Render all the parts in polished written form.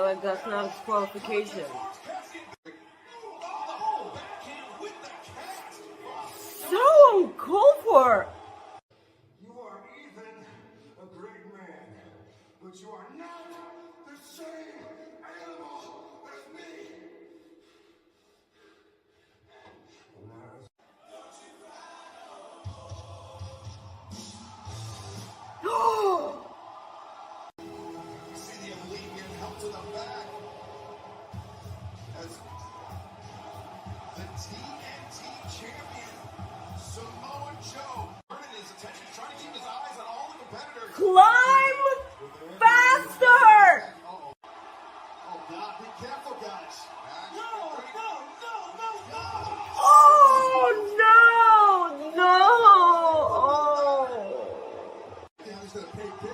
like that's not a disqualification. So uncalled for. You are even a great man, but you are not the same animal as me. See the elite getting help to the back as the TNT champion Samoa Joe turning his attention, trying to keep his eyes on all the competitors. Climb faster! Oh God, be careful, guys. No. Oh no! No! Oh! Yeah, he's gonna pay big.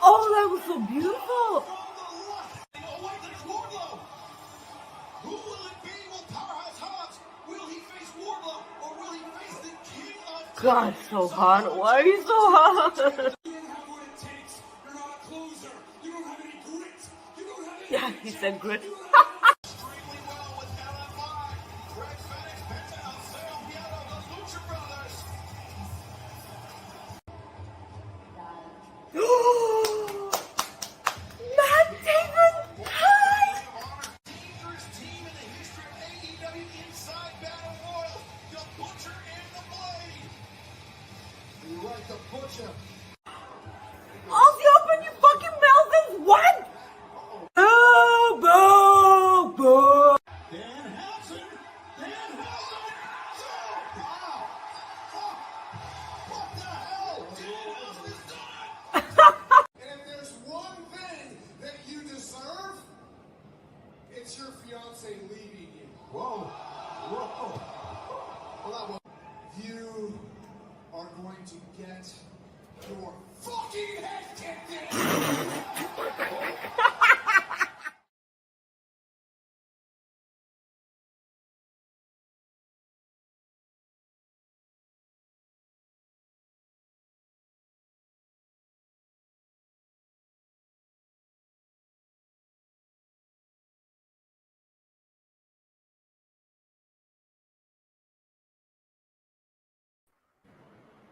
Oh, that was so beautiful! Oh wait, there's Wardlow. Who will it be? Will Powerhouse Hobbs? Will he face Wardlow, or will he face the King of God, so hot. Why are you so hot? You don't have what it takes. You're not a closer. You don't have any grit. You don't have any. Yeah, he said grit. Extremely well with LFI. Greg Fenix, Penta El Zero Miedo, the Lucha Brothers. Matt Damon! Hi! Dangerous team in the history of AEW inside Battle Royal. The Butcher and the Blade. You're right, the Butcher. Ozzy, open your fucking mouth and what? Boo, boo, boo. Danhausen. Wow. What the hell? Danhausen is done. And if there's one thing that you deserve, it's your fiance leaving you. Whoa. Well, that was. You are going to get your fucking head kicked in.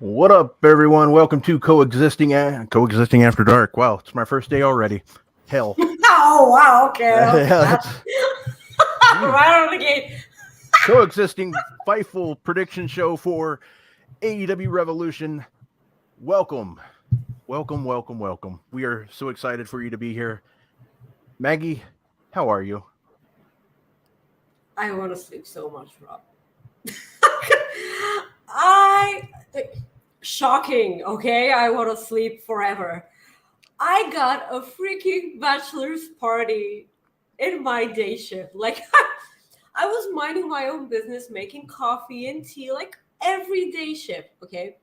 What up, everyone? Welcome to Coexisting After Dark. Wow, it's my first day already. Hell. Oh, wow, okay. Yeah. Right on the gate. Coexisting Fightful prediction show for AEW Revolution. Welcome. We are so excited for you to be here. Maggie, how are you? I want to sleep so much, Rob. Shocking, okay? I want to sleep forever. I got a freaking bachelor's party in my day shift. Like, I was minding my own business, making coffee and tea, like every day shift, okay?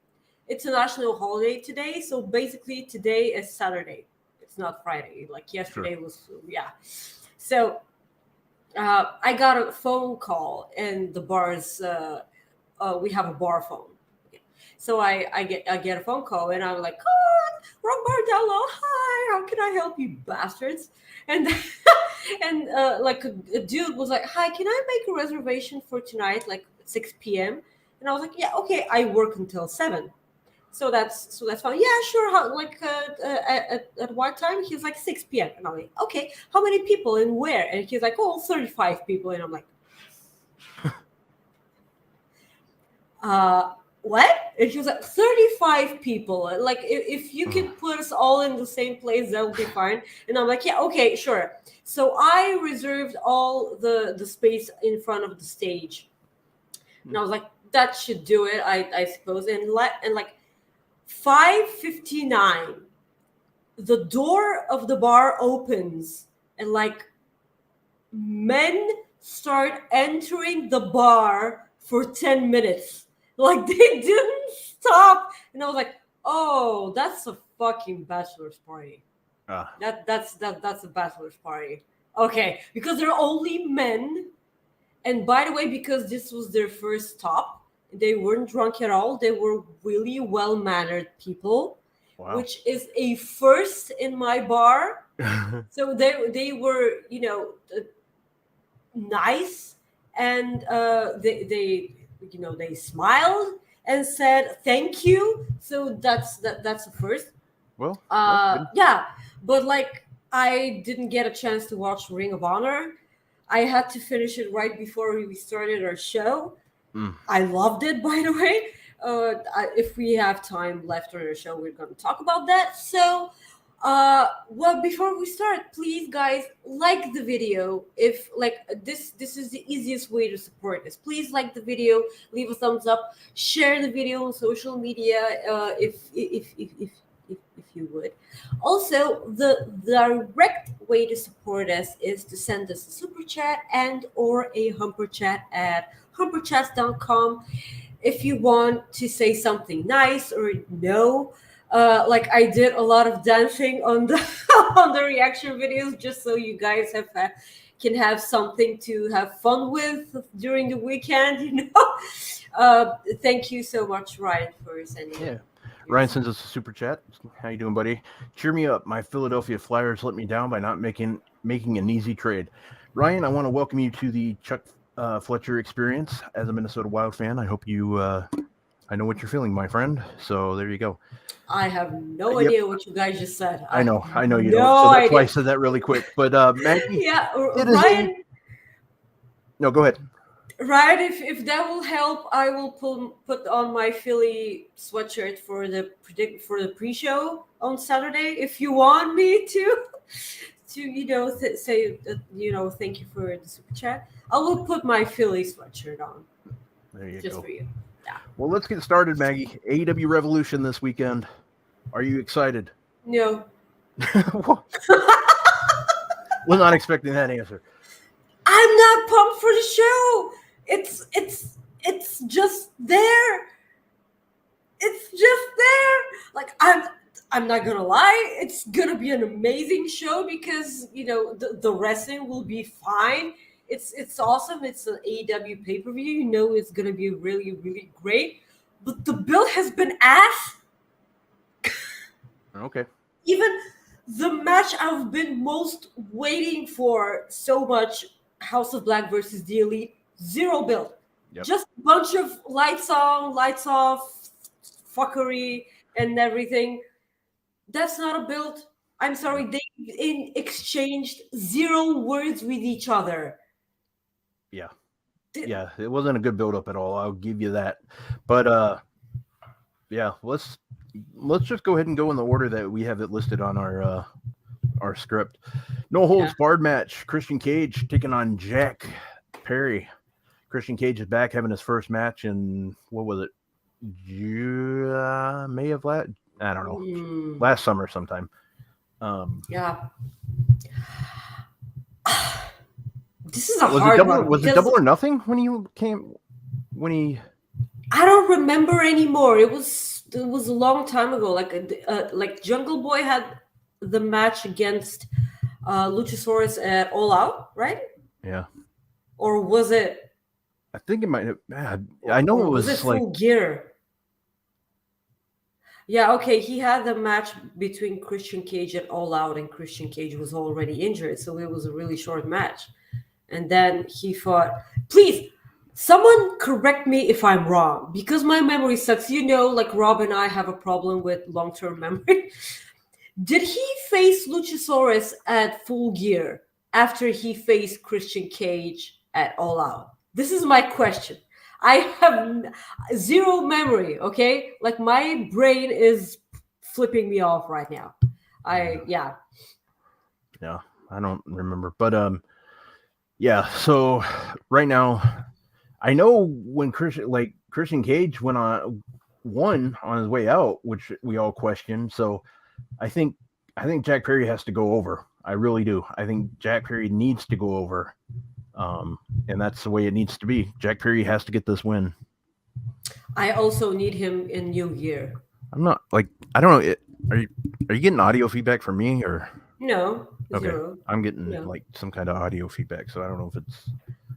It's a national holiday today, so basically today is Saturday. It's not Friday. Like yesterday was, yeah. So I got a phone call, and the bars, we have a bar phone. So I get a phone call, and I'm like, oh, Rob Bardello, hi, how can I help you, bastards? And like a dude was like, hi, can I make a reservation for tonight, like 6 p.m.? And I was like, yeah, okay, I work until 7. So that's fine. Yeah, sure. How, like at what time? He's like 6 p.m. And I'm like, okay, how many people and where? And he's like, oh, 35 people. And I'm like, what? And he was like, 35 people. Like, if you can put us all in the same place, that would be fine. And I'm like, yeah, okay, sure. So I reserved all the space in front of the stage. And I was like, that should do it, I suppose. And like 5:59, the door of the bar opens, and like men start entering the bar for 10 minutes. Like, they didn't stop. And I was like, oh, that's a fucking bachelor's party. That's a bachelor's party. Okay, because they're only men. And by the way, because this was their first stop, they weren't drunk at all. They were really well-mannered people, wow. Which is a first in my bar. So they were, nice, and they smiled and said thank you. So that's the first. Well, that's good. Yeah, but like I didn't get a chance to watch Ring of Honor. I had to finish it right before we started our show. I loved it, by the way. If we have time left on our show, we're going to talk about that. So, well, before we start, please, guys, like the video. If like this is the easiest way to support us. Please like the video, leave a thumbs up, share the video on social media. If you would. Also, the direct way to support us is to send us a super chat and or a humper chat at humperchats.com. If you want to say something nice or no, like I did a lot of dancing on the on the reaction videos, just so you guys can have something to have fun with during the weekend. Thank you so much, Ryan, for sending it. Ryan sends us a super chat. How you doing, buddy? Cheer me up. My Philadelphia Flyers let me down by not making an easy trade. Ryan, I want to welcome you to the Chuck Fletcher experience as a Minnesota Wild fan. I hope you I know what you're feeling, my friend. So there you go. I have no idea what you guys just said. I know you don't. So that's why I said that really quick. But Maggie, yeah, Ryan. No, go ahead. Right, if that will help, I will put on my Philly sweatshirt for the pre-show on Saturday. If you want me to say thank you for the super chat, I will put my Philly sweatshirt on. There you just go. For you. Yeah. Well, let's get started, Maggie. AEW Revolution this weekend. Are you excited? No. Was not expecting that answer. I'm not pumped for the show. It's just there. It's just there. Like I'm not gonna lie. It's gonna be an amazing show because the wrestling will be fine. It's awesome. It's an AEW pay-per-view. It's gonna be really, really great. But the build has been ass. Okay. Even the match I've been most waiting for so much, House of Black versus The Elite, zero build. Yep. Just a bunch of lights on, lights off, fuckery and everything. That's not a build. I'm sorry, they exchanged 0 words with each other. Yeah. Yeah, it wasn't a good build up at all. I'll give you that. But yeah, let's just go ahead and go in the order that we have it listed on our script. No holds barred match. Christian Cage taking on Jack Perry. Christian Cage is back having his first match in what was it? May of last? I don't know. Last summer sometime. Yeah. This is a hard one. Was it Double or Nothing when he? I don't remember anymore. It was a long time ago. Like Jungle Boy had the match against Luchasaurus at All Out, right? Yeah. Or was it? I think it might have. I know it was like Full Gear. Yeah, okay. He had the match between Christian Cage at All Out, and Christian Cage was already injured, so it was a really short match. And then he fought. Please, someone correct me if I'm wrong, because my memory sucks. Like Rob and I have a problem with long-term memory. Did he face Luchasaurus at Full Gear after he faced Christian Cage at All Out? This is my question. I have zero memory, okay? Like my brain is flipping me off right now. Yeah, I don't remember. But yeah, so right now I know when Christian Cage won on his way out, which we all questioned. So I think Jack Perry has to go over. I really do. I think Jack Perry needs to go over. And that's the way it needs to be. Jack Perry has to get this win. I also need him in New Year. I'm not I don't know. Are you getting audio feedback from me or? No. Okay. Zero. I'm getting like some kind of audio feedback, so I don't know if it's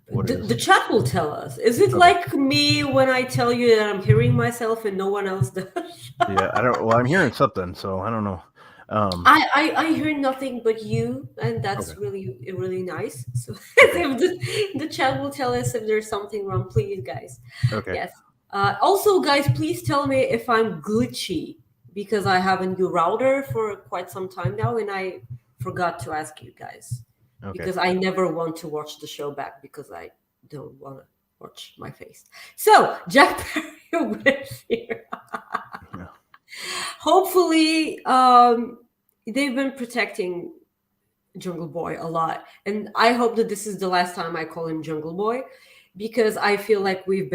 what it is. The chat will tell us. Is it like me when I tell you that I'm hearing myself and no one else does? Yeah, I don't. Well, I'm hearing something, so I don't know. I hear nothing but you, and that's Okay. really nice. So if the chat will tell us if there's something wrong, please, guys. Okay. Yes. Also, guys, please tell me if I'm glitchy because I have a new router for quite some time now, and I forgot to ask you guys Okay. because I never want to watch the show back because I don't want to watch my face. So Jack Perry wins here. Yeah. Hopefully, they've been protecting Jungle Boy a lot, and I hope that this is the last time I call him Jungle Boy, because I feel like we've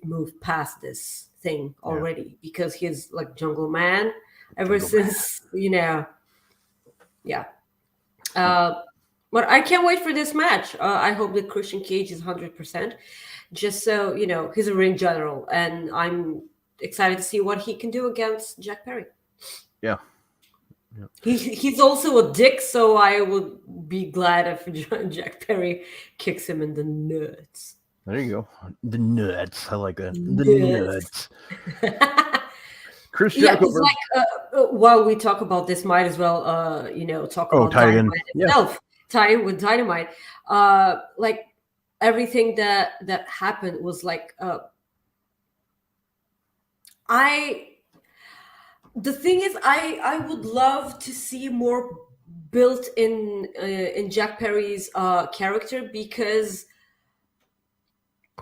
moved past this thing already. Because he's like Jungle Man ever since yeah. But I can't wait for this match. I hope that Christian Cage is 100%, just so he's a ring general, and I'm excited to see what he can do against Jack Perry. Yeah. He's also a dick, so I would be glad if Jack Perry kicks him in the nuts. There you go. The nuts. I like that. The Nuts. Chris Yeah, Jericho. it's like while we talk about this, might as well talk about tie it in. Dynamite itself. Tie in with Dynamite. Like everything that happened was like the thing is, I would love to see more built in Jack Perry's character, because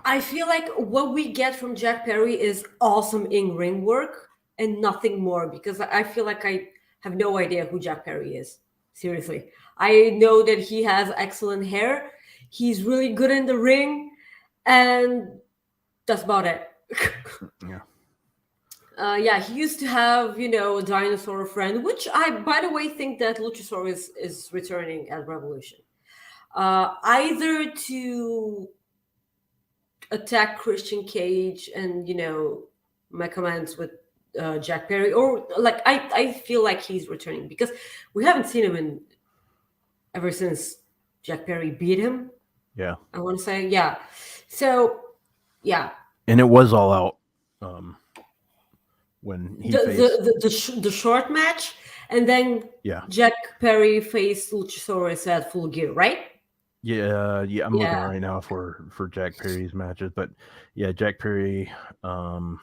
I feel like what we get from Jack Perry is awesome in-ring work and nothing more, because I feel like I have no idea who Jack Perry is. Seriously. I know that he has excellent hair. He's really good in the ring, and that's about it. Yeah. He used to have, a dinosaur friend, which I, by the way, think that Luchasaurus is returning at Revolution. Either to attack Christian Cage and, make amends with Jack Perry, or like I feel like he's returning, because we haven't seen him ever since Jack Perry beat him. Yeah. I want to say, yeah. So, yeah. And it was all out. When he faced the short match, and then Jack Perry faced Luchasaurus at Full Gear, right? Yeah. I'm looking right now for Jack Perry's matches, but yeah, Jack Perry, Full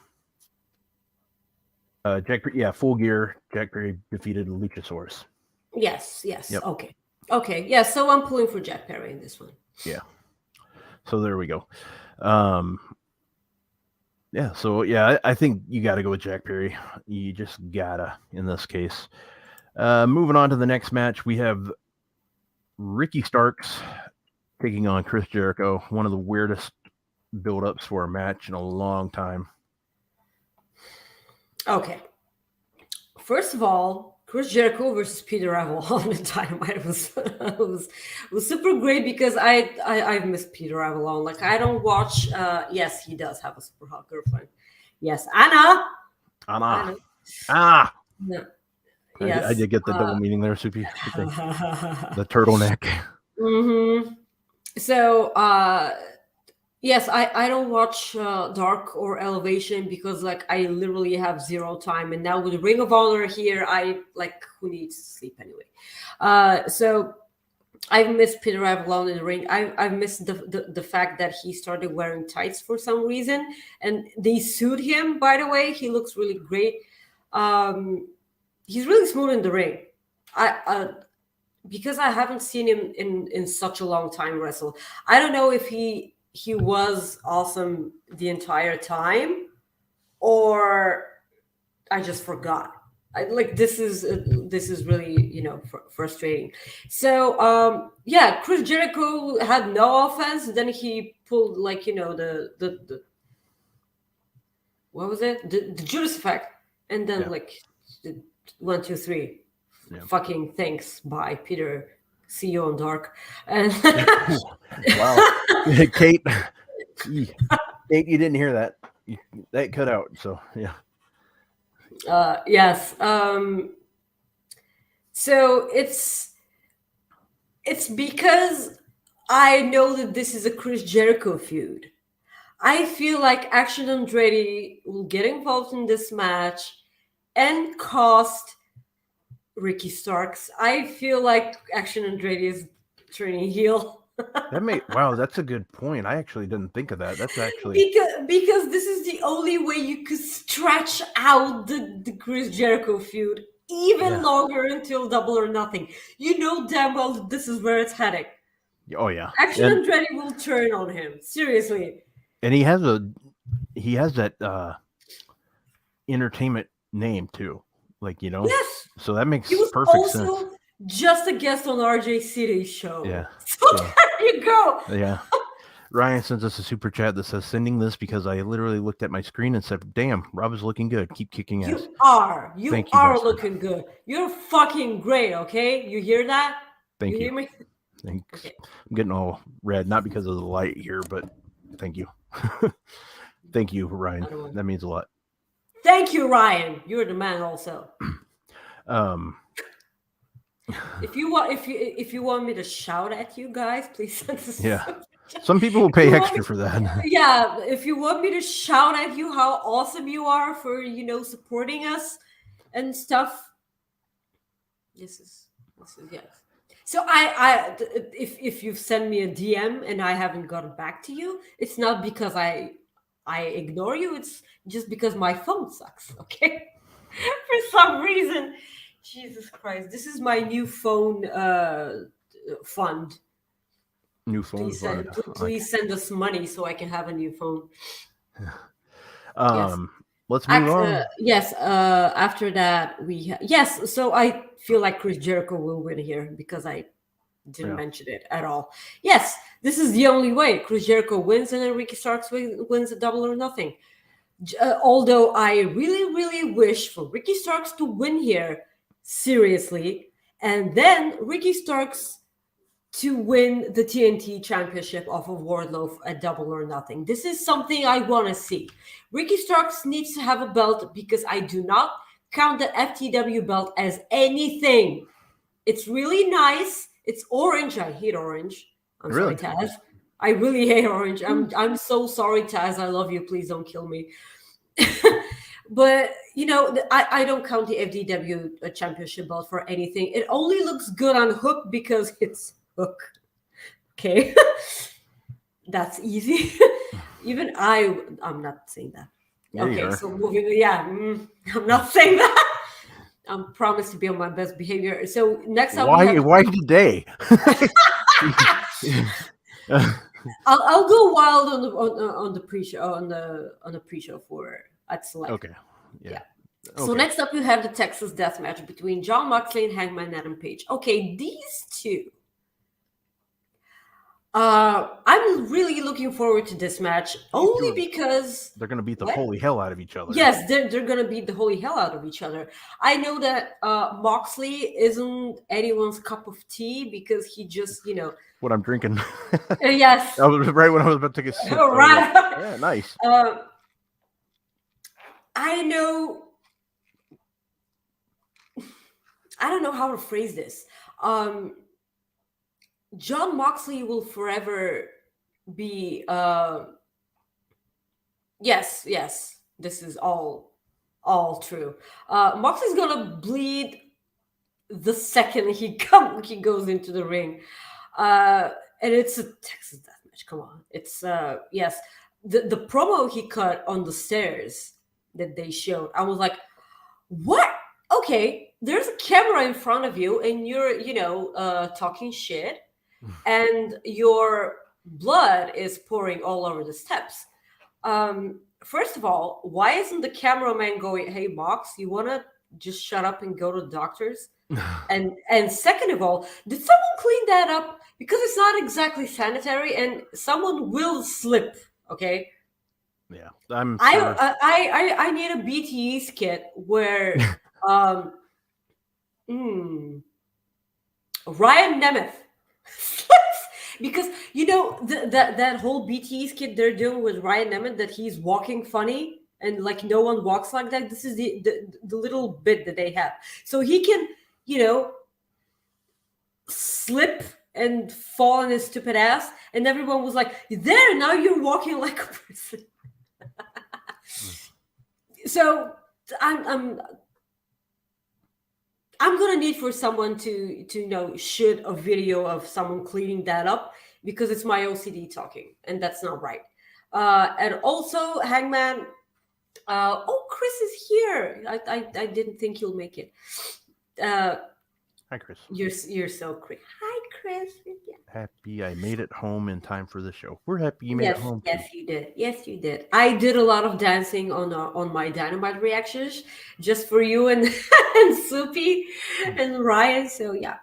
Gear. Jack Perry defeated Luchasaurus. Yes. Yep. Okay. Yeah. So I'm pulling for Jack Perry in this one. Yeah. So there we go. Yeah, so I think you got to go with Jack Perry. You just gotta in this case. Moving on to the next match, we have Ricky Starks taking on Chris Jericho. One of the weirdest build-ups for a match in a long time. Okay. First of all, Chris Jericho versus Peter Avalon in Dynamite was super great, because I miss Peter Avalon. Like, I don't watch. Yes, he does have a super hot girlfriend. Yes, Anna. Ah. No. Yes. I did get the double meaning there, Soupy. The turtleneck. Mm-hmm. So, yes, I don't watch Dark or Elevation, because like I literally have zero time, and now with Ring of Honor here, who needs to sleep anyway? So I've missed Peter Avalon in the ring. I've missed the fact that he started wearing tights for some reason, and they suit him. By the way, he looks really great. He's really smooth in the ring. Because I haven't seen him in such a long time wrestle. I don't know if he was awesome the entire time, or I just forgot. This is really frustrating. So Chris Jericho had no offense. Then he pulled the what was it, the Judas effect, and then the 1, 2, 3. Yeah. Fucking thanks, bye, Peter. See you on Dark. And wow, Kate, you didn't hear that. That cut out. So yeah. Yes. So it's because I know that this is a Chris Jericho feud. I feel like Action Andretti will get involved in this match and cost Ricky Starks. I feel like Action Andretti is turning heel. Wow, that's a good point. I actually didn't think of that. That's actually because this is the only way you could stretch out the Chris Jericho feud even longer until Double or Nothing. You know damn well that this is where it's heading. Oh yeah. Action Andretti will turn on him. Seriously. And he has that entertainment name too. Like, Yes. So that makes He was perfect sense. also just a guest on RJ City's show. Yeah. So there you go. Yeah. Ryan sends us a super chat that says, sending this because I literally looked at my screen and said, damn, Rob is looking good. Keep kicking ass. You are guys. looking good. You're fucking great, okay? You hear that? Thank you. Hear me? Thanks. Okay. I'm getting all red, not because of the light here, but thank you. Thank you, Ryan. That means a lot. Thank you, Ryan. You're the man also. If you want me to shout at you guys, please send us. Yeah. Some people will pay extra for that. Yeah, if you want me to shout at you how awesome you are for, supporting us and stuff. This is yes. So if you've sent me a DM and I haven't gotten back to you, it's not because I ignore you, it's just because my phone sucks, okay? For some reason. Jesus Christ. This is my new phone fund. New phone fund. Please send us money so I can have a new phone. Yes. Let's move on. Yes. After that, yes. So I feel like Chris Jericho will win here because I didn't mention it at all. Yes, this is the only way. Chris Jericho wins, and then Ricky Starks wins a Double or Nothing. Although I really, really wish for Ricky Starks to win here, seriously, and then Ricky Starks to win the TNT Championship off of Wardlow at Double or Nothing. This is something I want to see. Ricky Starks needs to have a belt because I do not count the FTW belt as anything. It's really nice. It's orange. I hate orange. I'm sorry, Taz. I really hate orange. I'm so sorry, Taz. I love you. Please don't kill me. But, I don't count the FTW championship belt for anything. It only looks good on Hook because it's Hook. Okay. That's easy. Even I'm not saying that. Okay, so moving. I'm not saying that. I'm promised to be on my best behavior. So next up, why today? I'll go wild on the pre-show on the pre-show for at Select. Okay. Yeah. So next up, you have the Texas Death Match between Jon Moxley and Hangman Adam Page. Okay, these two. I'm really looking forward to this match only because they're going to beat the holy hell out of each other. Yes, they're going to beat the holy hell out of each other. I know that Moxley isn't anyone's cup of tea because he just, what I'm drinking. Yes. That was right when I was about to take a sip. Right. Yeah, nice. I don't know how to phrase this. Jon Moxley will forever be yes, this is all true. Moxley's gonna bleed the second he goes into the ring. And it's a Texas Death Match. Come on. It's yes. The promo he cut on the stairs that they showed, I was like, what? Okay, there's a camera in front of you and you're, talking shit. And your blood is pouring all over the steps. First of all, why isn't the cameraman going, hey, Mox, you want to just shut up and go to the doctors? and second of all, did someone clean that up? Because it's not exactly sanitary and someone will slip, okay? Yeah, I'm sure. I need a BTE's kit where Ryan Nemeth because that whole BTE skit they're doing with Ryan Nemeth that he's walking funny and like no one walks like that. This is the little bit that they have, so he can slip and fall on his stupid ass, and everyone was like, "There, now you're walking like a person." So I'm I'm gonna need for someone to shoot a video of someone cleaning that up because it's my OCD talking, and that's not right. And also, Hangman. Chris is here. I didn't think you'll make it. Hi, Chris. You're so quick. Hi, Chris. Yeah. Happy I made it home in time for the show. We're happy you made it home. Yes, you did. Yes, you did. I did a lot of dancing on my Dynamite reactions just for you and and Soupy and Ryan. So yeah,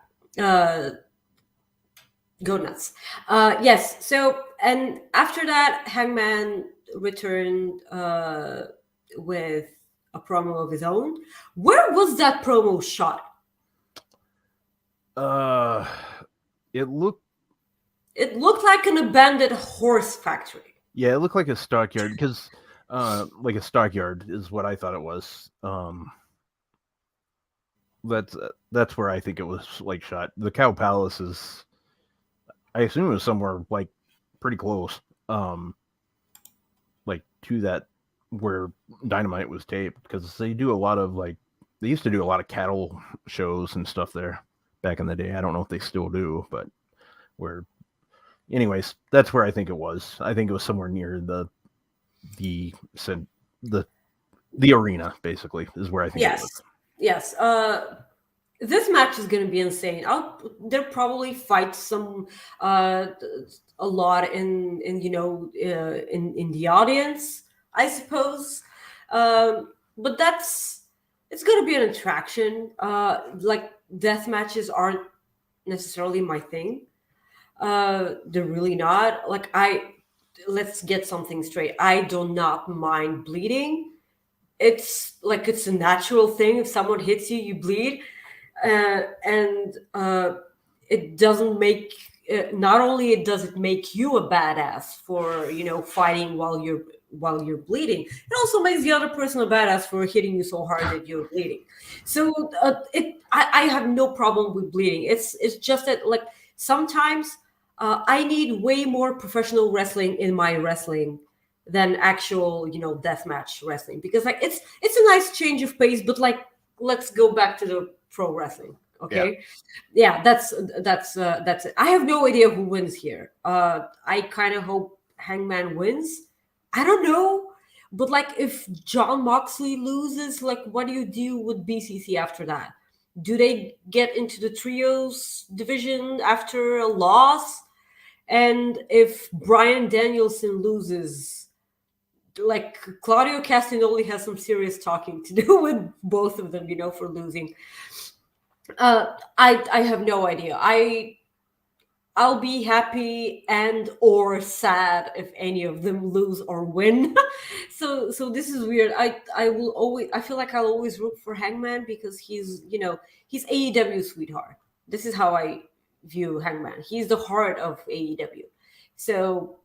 go nuts. Yes. So and after that, Hangman returned with a promo of his own. Where was that promo shot? It looked like an abandoned horse factory. Yeah, it looked like a stockyard because, like a stockyard is what I thought it was. That's where I think it was like shot. The Cow Palace is, I assume it was somewhere like pretty close, like to that where Dynamite was taped because they do a lot of they used to do a lot of cattle shows and stuff there back in the day. I don't know if they still do, but anyways, that's where I think it was. I think it was somewhere near the arena, basically, is where I think it was. Yes. This match is going to be insane. They'll probably fight some a lot in the audience, I suppose. But it's going to be an attraction. Death matches aren't necessarily my thing. They're really not. Let's get something straight. I do not mind bleeding. It's a natural thing. If someone hits you, you bleed. And it doesn't make, not only does it make you a badass for, fighting while you're bleeding, it also makes the other person a badass for hitting you so hard that you're bleeding. So I have no problem with bleeding. It's just that sometimes I need way more professional wrestling in my wrestling than actual, deathmatch wrestling, because it's a nice change of pace, but let's go back to the pro wrestling. Okay. Yeah, that's it. I have no idea who wins here. I kind of hope Hangman wins. I don't know, but if John Moxley loses, what do you do with BCC after that? Do they get into the trios division after a loss? And if Bryan Danielson loses, Claudio Castagnoli has some serious talking to do with both of them, for losing. I have no idea. I'll be happy and or sad if any of them lose or win. So this is weird. I feel like I'll always root for Hangman because he's AEW sweetheart. This is how I view Hangman. He's the heart of AEW. So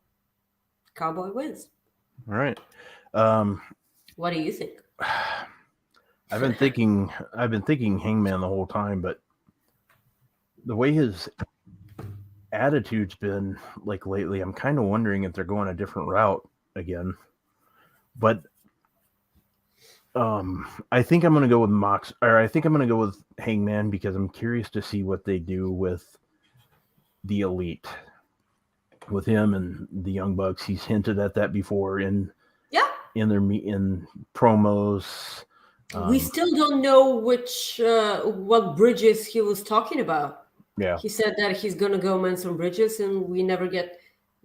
Cowboy wins. All right. What do you think? I've been thinking Hangman the whole time, but the way his attitude's been lately, I'm kind of wondering if they're going a different route again. But I think I'm going to go with I think I'm going to go with Hangman because I'm curious to see what they do with the Elite, with him and the Young Bucks. He's hinted at that before in promos. We still don't know what bridges he was talking about. Yeah, he said that he's gonna go mend some bridges, and we never got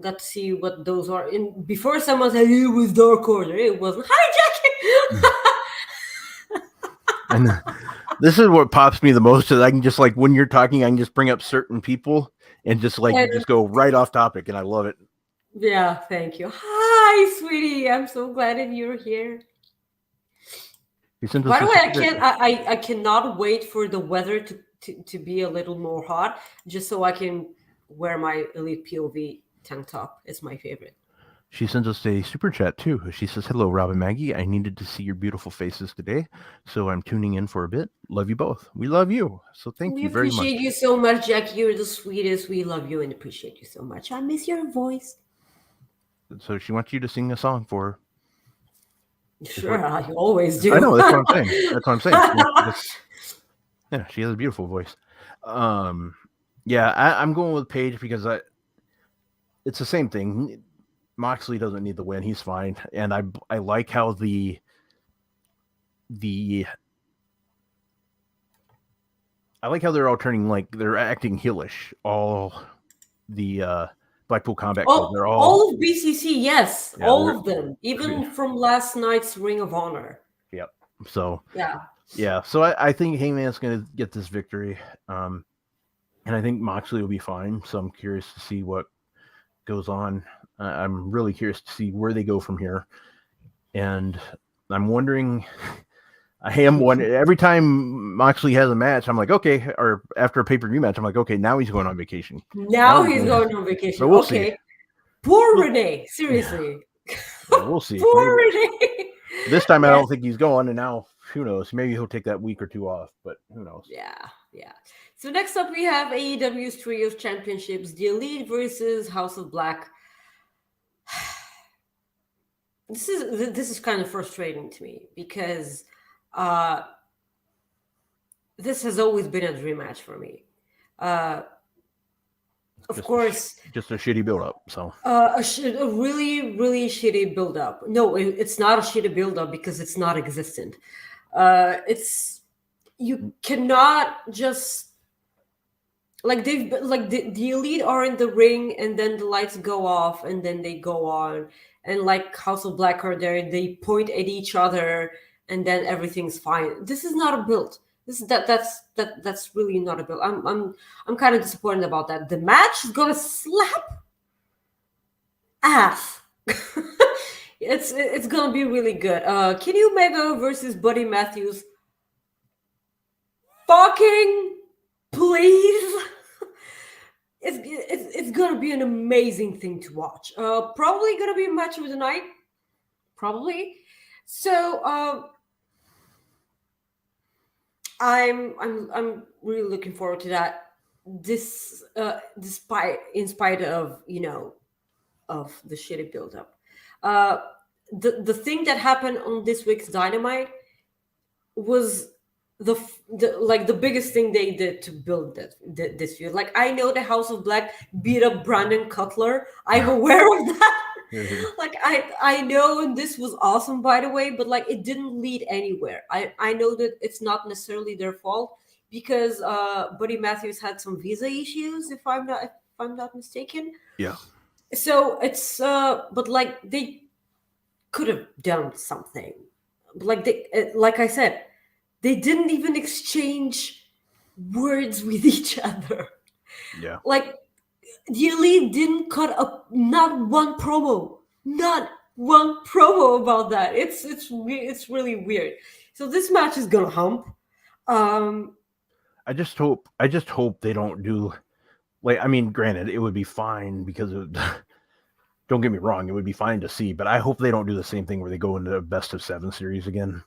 to see what those are. And before someone said it was Dark Order, it wasn't. Hi, Jackie. And this is what pops me the most is I can just when you're talking, I can just bring up certain people and just just go right off topic, and I love it. Yeah, thank you. Hi, sweetie. I'm so glad that you're here. By the way, I cannot wait for the weather to be a little more hot, just so I can wear my Elite POV tank top. It's my favorite. She sends us a super chat too. She says, "Hello, Rob and Maggie. I needed to see your beautiful faces today, so I'm tuning in for a bit. Love you both. We love you. So thank you very much. We appreciate you so much, Jackie. You're the sweetest. We love you and appreciate you so much. I miss your voice." So she wants you to sing a song for her. Sure, I always do. I know, that's what I'm saying. Yeah, she has a beautiful voice. Yeah, I'm going with Paige because it's the same thing. Moxley doesn't need the win; he's fine, and I like how the I like how they're all turning like they're acting heelish. All the Blackpool Combat Club, they're all of BCC, yes, Yeah, all of them, even yeah. from last night's Ring of Honor. Yep. So Yeah. So I think Hangman's going to get this victory, and I think Moxley will be fine. So I'm curious to see what goes on. I'm really curious to see where they go from here, and I'm wondering. I am wondering every time Moxley has a match. I'm like, okay, or after a pay-per-view match, I'm like, okay, now he's going on vacation. Now he's going on vacation. So we'll okay. see. Poor Renee. Seriously. Yeah, we'll see. Poor Renee. This time I don't think he's going, and now who knows? Maybe he'll take that week or two off, but who knows? Yeah. So next up we have AEW's Trios Championships, The Elite versus House of Black. This is kind of frustrating to me because this has always been a dream match for me. Of course, just a shitty build-up. So a really, really shitty build-up. No, it's not a shitty build-up because it's not existent. You cannot just the Elite are in the ring and then the lights go off and then they go on, and like House of Black are there, they point at each other and then everything's fine. This is not a build. That's really not a build. I'm kind of disappointed about that. The match is gonna slap ass. It's gonna be really good. Kenny Omega versus Buddy Matthews. Fucking please. It's gonna be an amazing thing to watch. Probably gonna be a match of the night. Probably. So I'm really looking forward to that. This in spite of of the shitty build-up. The thing that happened on this week's Dynamite was the biggest thing they did to build this feud. Like, I know the House of Black beat up Brandon Cutler. I'm aware of that. Like, I know, and this was awesome, by the way, but like, it didn't lead anywhere. I know that it's not necessarily their fault because Buddy Matthews had some visa issues, if I'm not mistaken. Yeah. So it's but like, they could have done something. Like like I said, they didn't even exchange words with each other. Yeah. Like, the Elite didn't cut up not one promo about that. It's really weird. So this match is gonna hump. I just hope they don't do, like, I mean, granted, it would be fine because don't get me wrong, it would be fine to see, but I hope they don't do the same thing where they go into a best of 7 series again.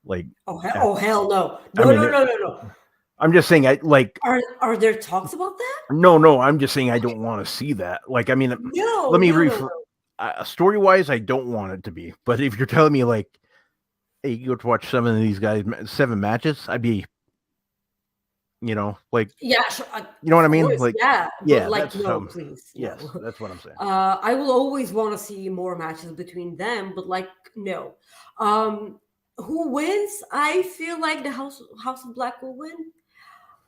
Like, hell no. No. I'm just saying, Are there talks about that? No, I'm just saying I don't want to see that. Like, I mean, let me story-wise, I don't want it to be. But if you're telling me, like, hey, you go to watch 7 of these guys, 7 matches, I'd be, like, yeah, sure. You know what I mean? Course, like, yeah, like, no, please. Yes, no. that's what I'm saying. I will always want to see more matches between them, but like, no. Who wins? I feel like the House of Black will win.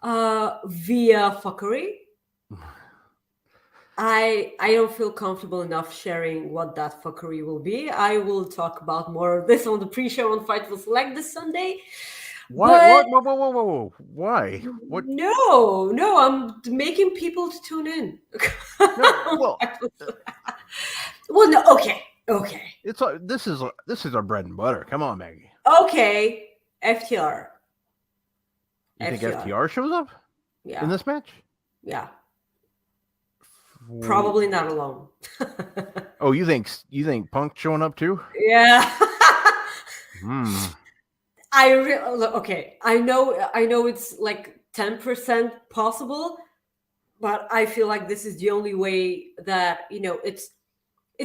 Via fuckery. I don't feel comfortable enough sharing what that fuckery will be. I will talk about more of this on the pre-show on Fightful Select this Sunday. Why? Whoa. Why? What? No, I'm making people to tune in. No, well, no, okay. This is our bread and butter. Come on, Maggie. Okay, FTR. You think FTR shows up? Yeah. In this match? Yeah. Probably not alone. Oh, you think Punk's showing up too? Yeah. Okay. I know it's like 10% possible, but I feel like this is the only way that it's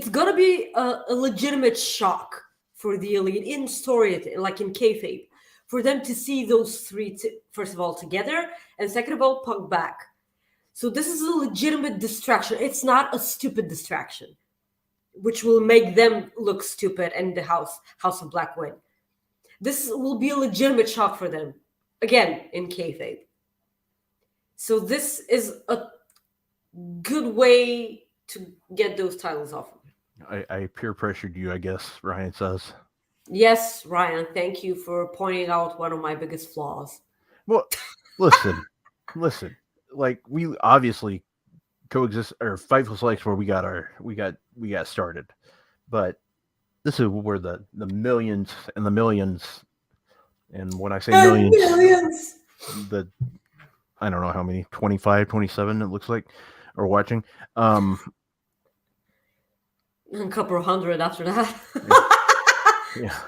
gonna be a legitimate shock for the Elite in story, like in kayfabe. for them to see those three, first of all, together, and second of all, Punk back. So this is a legitimate distraction. It's not a stupid distraction, which will make them look stupid and the House of Black win. This will be a legitimate shock for them. Again, in kayfabe. So this is a good way to get those titles off. I peer pressured you, I guess, Ryan says. Yes, Ryan, thank you for pointing out one of my biggest flaws. Well, listen. Like, we obviously coexist, or Fightful Selects where we got started. But this is where the millions and the millions, and when I say millions, I don't know how many, 25, 27 it looks like, are watching. A couple of hundred after that. Yeah.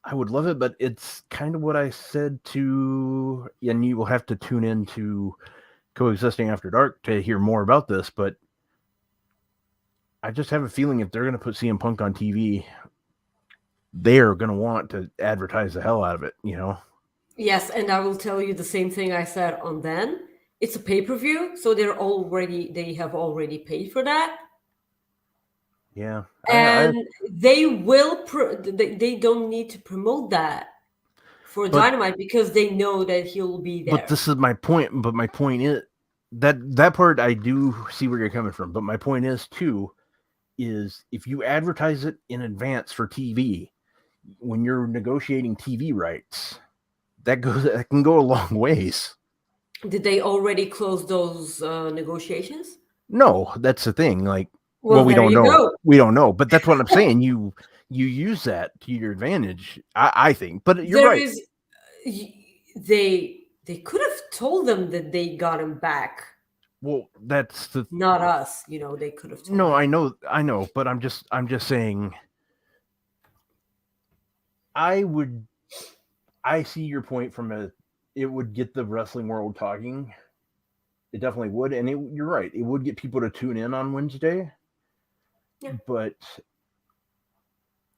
I would love it, but it's kind of what I said to, and you will have to tune in to Coexisting After Dark to hear more about this, but I just have a feeling if they're going to put CM Punk on TV, they're going to want to advertise the hell out of it, you know? Yes, and I will tell you the same thing I said on then. It's a pay-per-view, so they have already paid for that. Yeah. And they will, they don't need to promote that for Dynamite because they know that he'll be there. But this is my point. But my point is that part I do see where you're coming from. But my point is too, is if you advertise it in advance for TV, when you're negotiating TV rights, that can go a long ways. Did they already close those negotiations? No, that's the thing. Like, well we don't know. Go. We don't know. But that's what I'm saying. You use that to your advantage, I think. But you're right. They could have told them that they got him back. Well, that's not us. You know, they could have told No, them. I know. But I'm just saying. I see your point from it would get the wrestling world talking. It definitely would. And you're right. It would get people to tune in on Wednesday. Yeah. But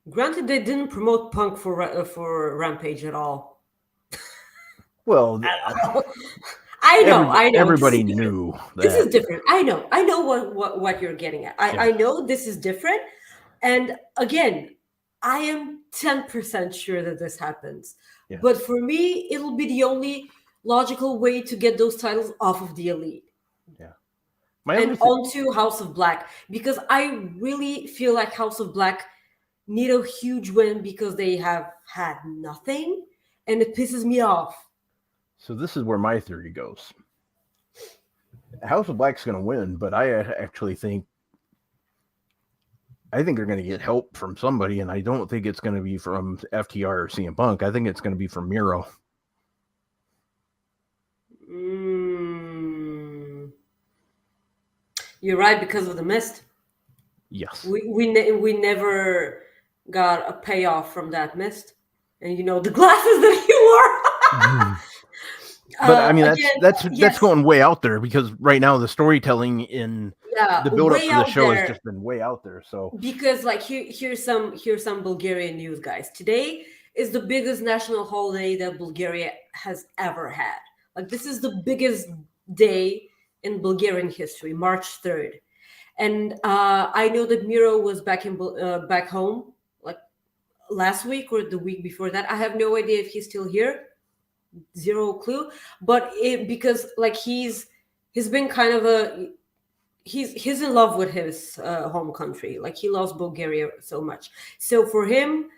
granted, they didn't promote Punk for Rampage at all. Well, I know. Everybody knew that. This is different. I know what you're getting at. I know this is different. And again, I am 10% sure that this happens. Yeah. But for me, it'll be the only logical way to get those titles off of the Elite. Yeah. And onto House of Black. Because I really feel like House of Black need a huge win because they have had nothing. And it pisses me off. So this is where my theory goes. House of Black's going to win, but I actually think they're going to get help from somebody, and I don't think it's going to be from FTR or CM Punk. I think it's going to be from Miro. You're right, because of the mist. Yes. We never got a payoff from that mist. And you know, the glasses that he wore. But I mean, that's going way out there because right now the storytelling in the build up for the show has just been way out there. So because like here's some Bulgarian news, guys. Today is the biggest national holiday that Bulgaria has ever had. Like this is the biggest day in Bulgarian history, March 3rd. And I know that Miro was back home like last week or the week before that. I have no idea if he's still here. Zero clue. But because like he's been kind of he's in love with his home country. Like he loves Bulgaria so much. So for him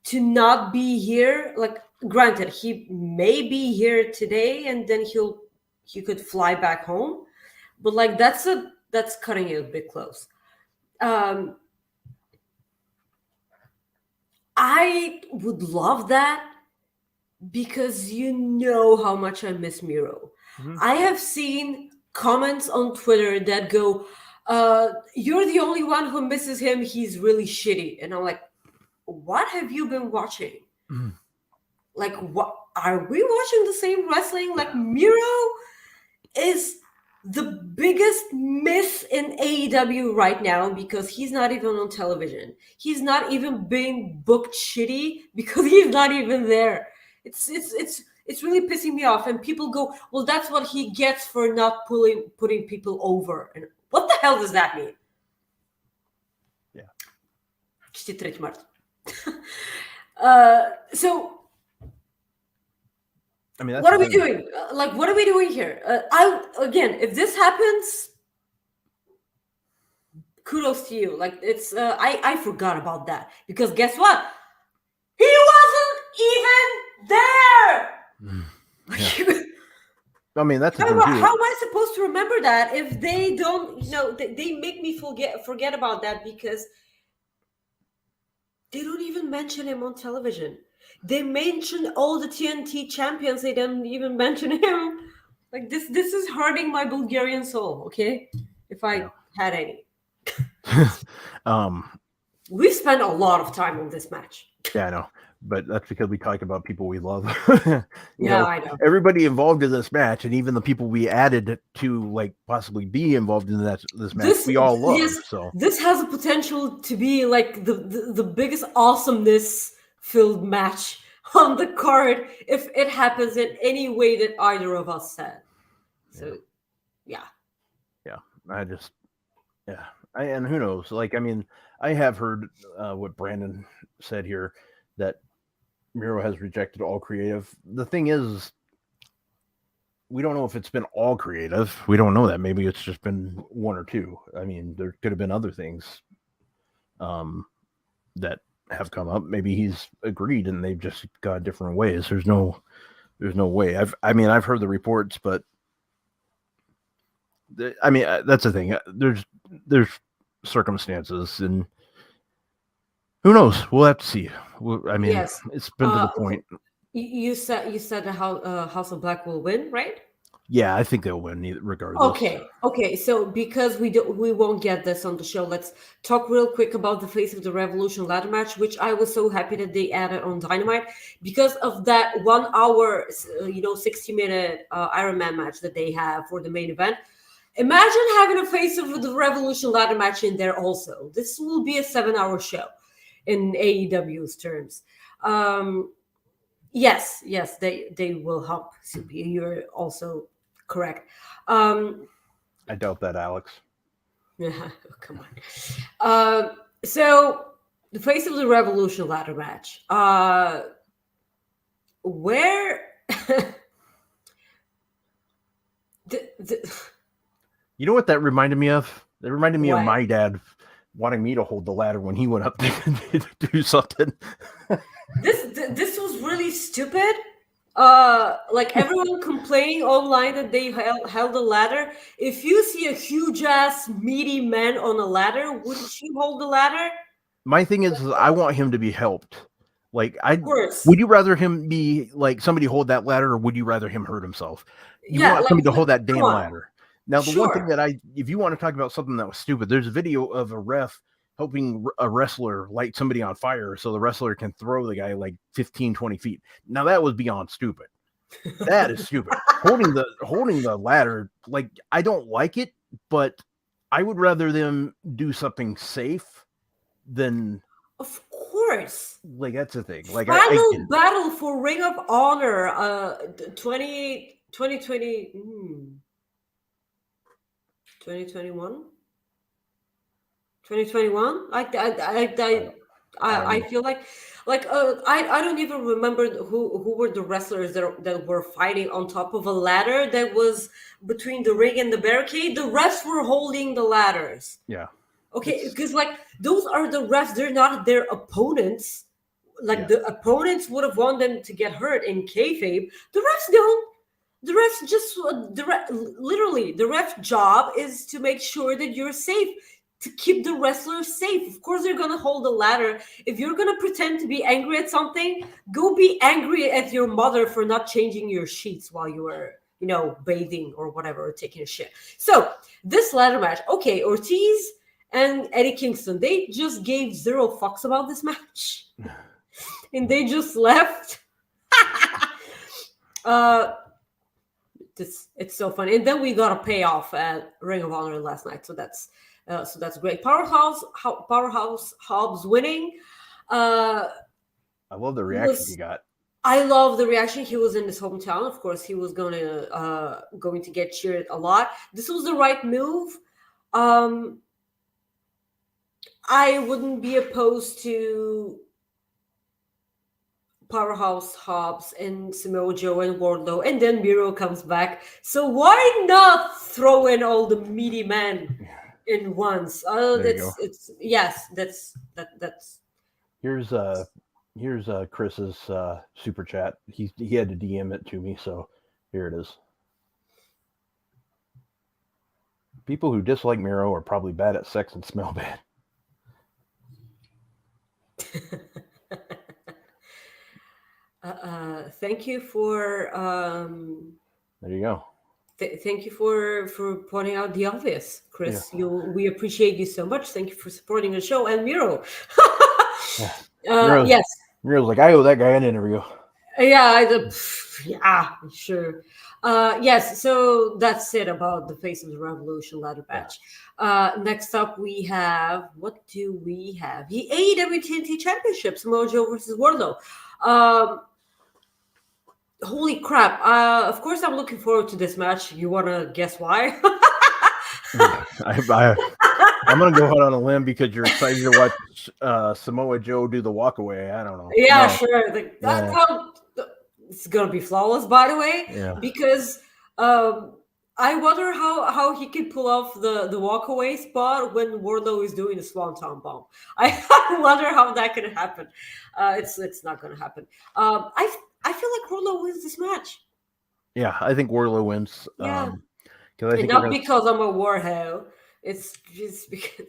to not be here, like granted, he may be here today and then he could fly back home. But like that's cutting it a bit close. I would love that because you know how much I miss Miro. Mm-hmm. I have seen comments on Twitter that go, you're the only one who misses him. He's really shitty. And I'm like, what have you been watching? Mm. Like, what are we watching the same wrestling? Like Miro is the biggest miss in AEW right now, because he's not even on television. He's not even being booked shitty because he's not even there. It's really pissing me off. And people go, well, that's what he gets for not putting people over. And what the hell does that mean? Yeah. So I mean, that's what are we doing? What are we doing here? If this happens, kudos to you. Like, it's I forgot about that, because guess what? He wasn't even there. Yeah. I mean, that's how am I supposed to remember that if they don't? They make me forget about that, because they don't even mention him on television. They mentioned all the TNT champions. They didn't even mention him. Like, this is hurting my Bulgarian soul. Okay, if I had any. We spent a lot of time on this match. Yeah, I know, but that's because we talk about people we love. I know. Everybody involved in this match, and even the people we added to like possibly be involved in this match, we all love. Yes, so this has a potential to be like the biggest awesomeness filled match on the card if it happens in any way that either of us said. So, yeah. And who knows? Like, I mean, I have heard what Brandon said here, that Miro has rejected all creative. The thing is, we don't know if it's been all creative. We don't know that. Maybe it's just been one or two. I mean, there could have been other things that have come up. Maybe he's agreed and they've just gone different ways. There's no way. I've heard the reports, but that's the thing. There's circumstances, and who knows? We'll have to see. Yes. It's been to the point. You said House of Black will win, right? Yeah, I think they'll win regardless. Okay. So because we won't get this on the show, let's talk real quick about the Face of the Revolution ladder match, which I was so happy that they added on Dynamite because of that 1 hour, 60-minute Iron Man match that they have for the main event. Imagine having a Face of the Revolution ladder match in there also. This will be a 7-hour show in AEW's terms. Yes, they will help. Supi, you're also correct. I doubt that, Alex. Yeah, come on. So the Face of the Revolution ladder match. Where you know what that reminded me of? That reminded me of my dad wanting me to hold the ladder when he went up to do something. This was really stupid. Like everyone complaining online that they held a ladder. If you see a huge ass meaty man on a ladder, wouldn't you hold the ladder? My thing is, I want him to be helped. Like, course. Would you rather him be like somebody hold that ladder, or would you rather him hurt himself? You want somebody to hold that damn ladder. Now, the one thing that if you want to talk about something that was stupid, there's a video of a ref helping a wrestler light somebody on fire so the wrestler can throw the guy like 15, 20 feet. Now, that was beyond stupid. That is stupid. Holding the ladder, like, I don't like it, but I would rather them do something safe than... Of course. Like, that's the thing. Like, Final battle for Ring of Honor 2020... 2021? 2021? I feel like I don't even remember who were the wrestlers that were fighting on top of a ladder that was between the ring and the barricade. The refs were holding the ladders. Yeah. Okay, because like those are the refs. They're not their opponents. Like the opponents would have wanted them to get hurt in kayfabe. The refs don't. The refs just literally the ref's job is to make sure that you're safe, to keep the wrestler safe. Of course, they're gonna hold the ladder. If you're gonna pretend to be angry at something, go be angry at your mother for not changing your sheets while you were, bathing or whatever, or taking a shit. So this ladder match, okay, Ortiz and Eddie Kingston, they just gave zero fucks about this match, and they just left. it's so funny. And then we got a payoff at Ring of Honor last night, so that's great. Powerhouse Hobbs winning. I love the reaction he got. I love the reaction. He was in his hometown. Of course, he was going to get cheered a lot. This was the right move. I wouldn't be opposed to Powerhouse Hobbs and Samoa Joe and Wardlow, and then Miro comes back. So why not throw in all the meaty men in once? That's Here's Chris's super chat. He had to DM it to me, so here it is. People who dislike Miro are probably bad at sex and smell bad. Thank you for there you go. Thank you for pointing out the obvious, Chris. Yeah. We appreciate you so much. Thank you for supporting the show. And Miro. Yes. Miro's like, I owe that guy an interview. Yeah, sure. Yes, so that's it about the Face of the Revolution ladder match. Next up, we have, what do we have? The AEW TNT Championship, Samoa Joe versus Wardlow. Holy crap. Of course, I'm looking forward to this match. You want to guess why? I'm going to go out on a limb because you're excited to watch Samoa Joe do the walk away. I don't know. Yeah, no. Sure. It's going to be flawless, by the way, because I wonder how he can pull off the walk away spot when Wardlow is doing the Swanton Bomb. I wonder how that can happen. It's not going to happen. I feel like Wardlow wins this match. Yeah, I think Wardlow wins. Yeah. Because I'm a war hoe. It's just because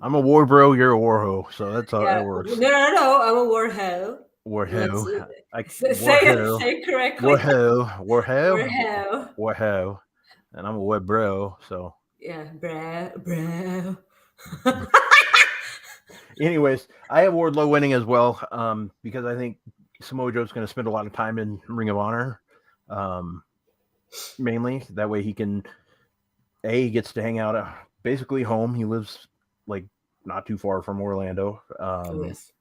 I'm a war bro, you're a war hoe. So that's how that works. No, I'm a war hoe. War hoe. Say it correctly. War hoe. And I'm a web bro, so. Yeah, bro. Anyways, I have Wardlow winning as well, because I think Samoa Joe's going to spend a lot of time in Ring of Honor, mainly. That way he can, he gets to hang out at basically home. He lives like not too far from Orlando. Yes.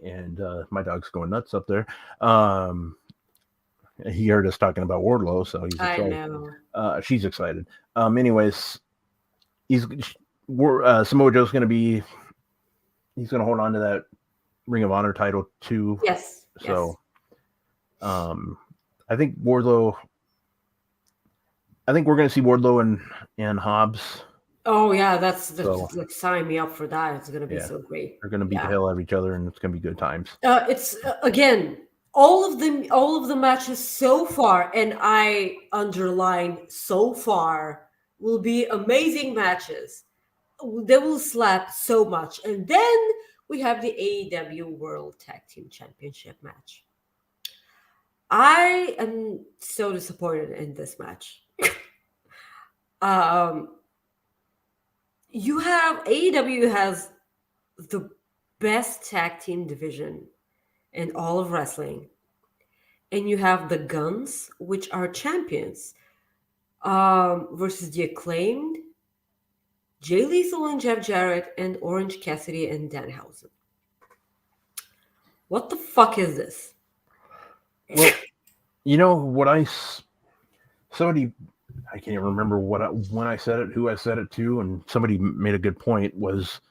And my dog's going nuts up there. He heard us talking about Wardlow, so he's excited. I know. She's excited. Anyways, Samoa Joe's going to be, he's going to hold on to that Ring of Honor title too. Yes. So, I think Wardlow. I think we're going to see Wardlow and Hobbs. Oh yeah, that's like sign me up for that. It's going to be so great. They're going to beat the hell out of each other, and it's going to be good times. It's again all of the matches so far, and I underline so far, will be amazing matches. They will slap so much, and then we have the AEW World Tag Team Championship match. I am so disappointed in this match. AEW has the best tag team division in all of wrestling, and you have the Guns, which are champions, versus the Acclaimed, Jay Lethal and Jeff Jarrett, and Orange Cassidy and Danhausen. What the fuck is this? Well, you know what somebody, I can't remember when I said it, who I said it to, and somebody made a good point was,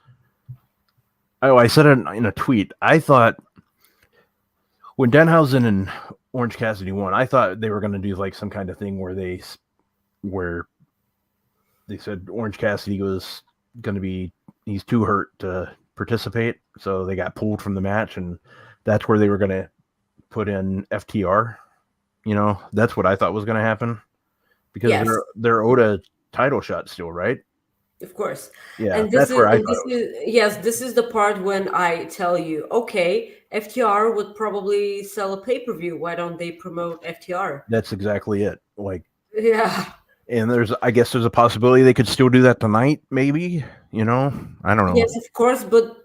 I said it in a tweet. I thought when Danhausen and Orange Cassidy won, I thought they were going to do like some kind of thing where they said Orange Cassidy was going to be, he's too hurt to participate. So they got pulled from the match, and that's where they were going to put in FTR. You know, that's what I thought was going to happen because they're Oda title shot still, right? Of course. Yeah. And this is the part when I tell you, okay, FTR would probably sell a pay-per-view. Why don't they promote FTR? That's exactly it. Like, yeah. And I guess there's a possibility they could still do that tonight, maybe, you know, I don't know. Yes, of course. But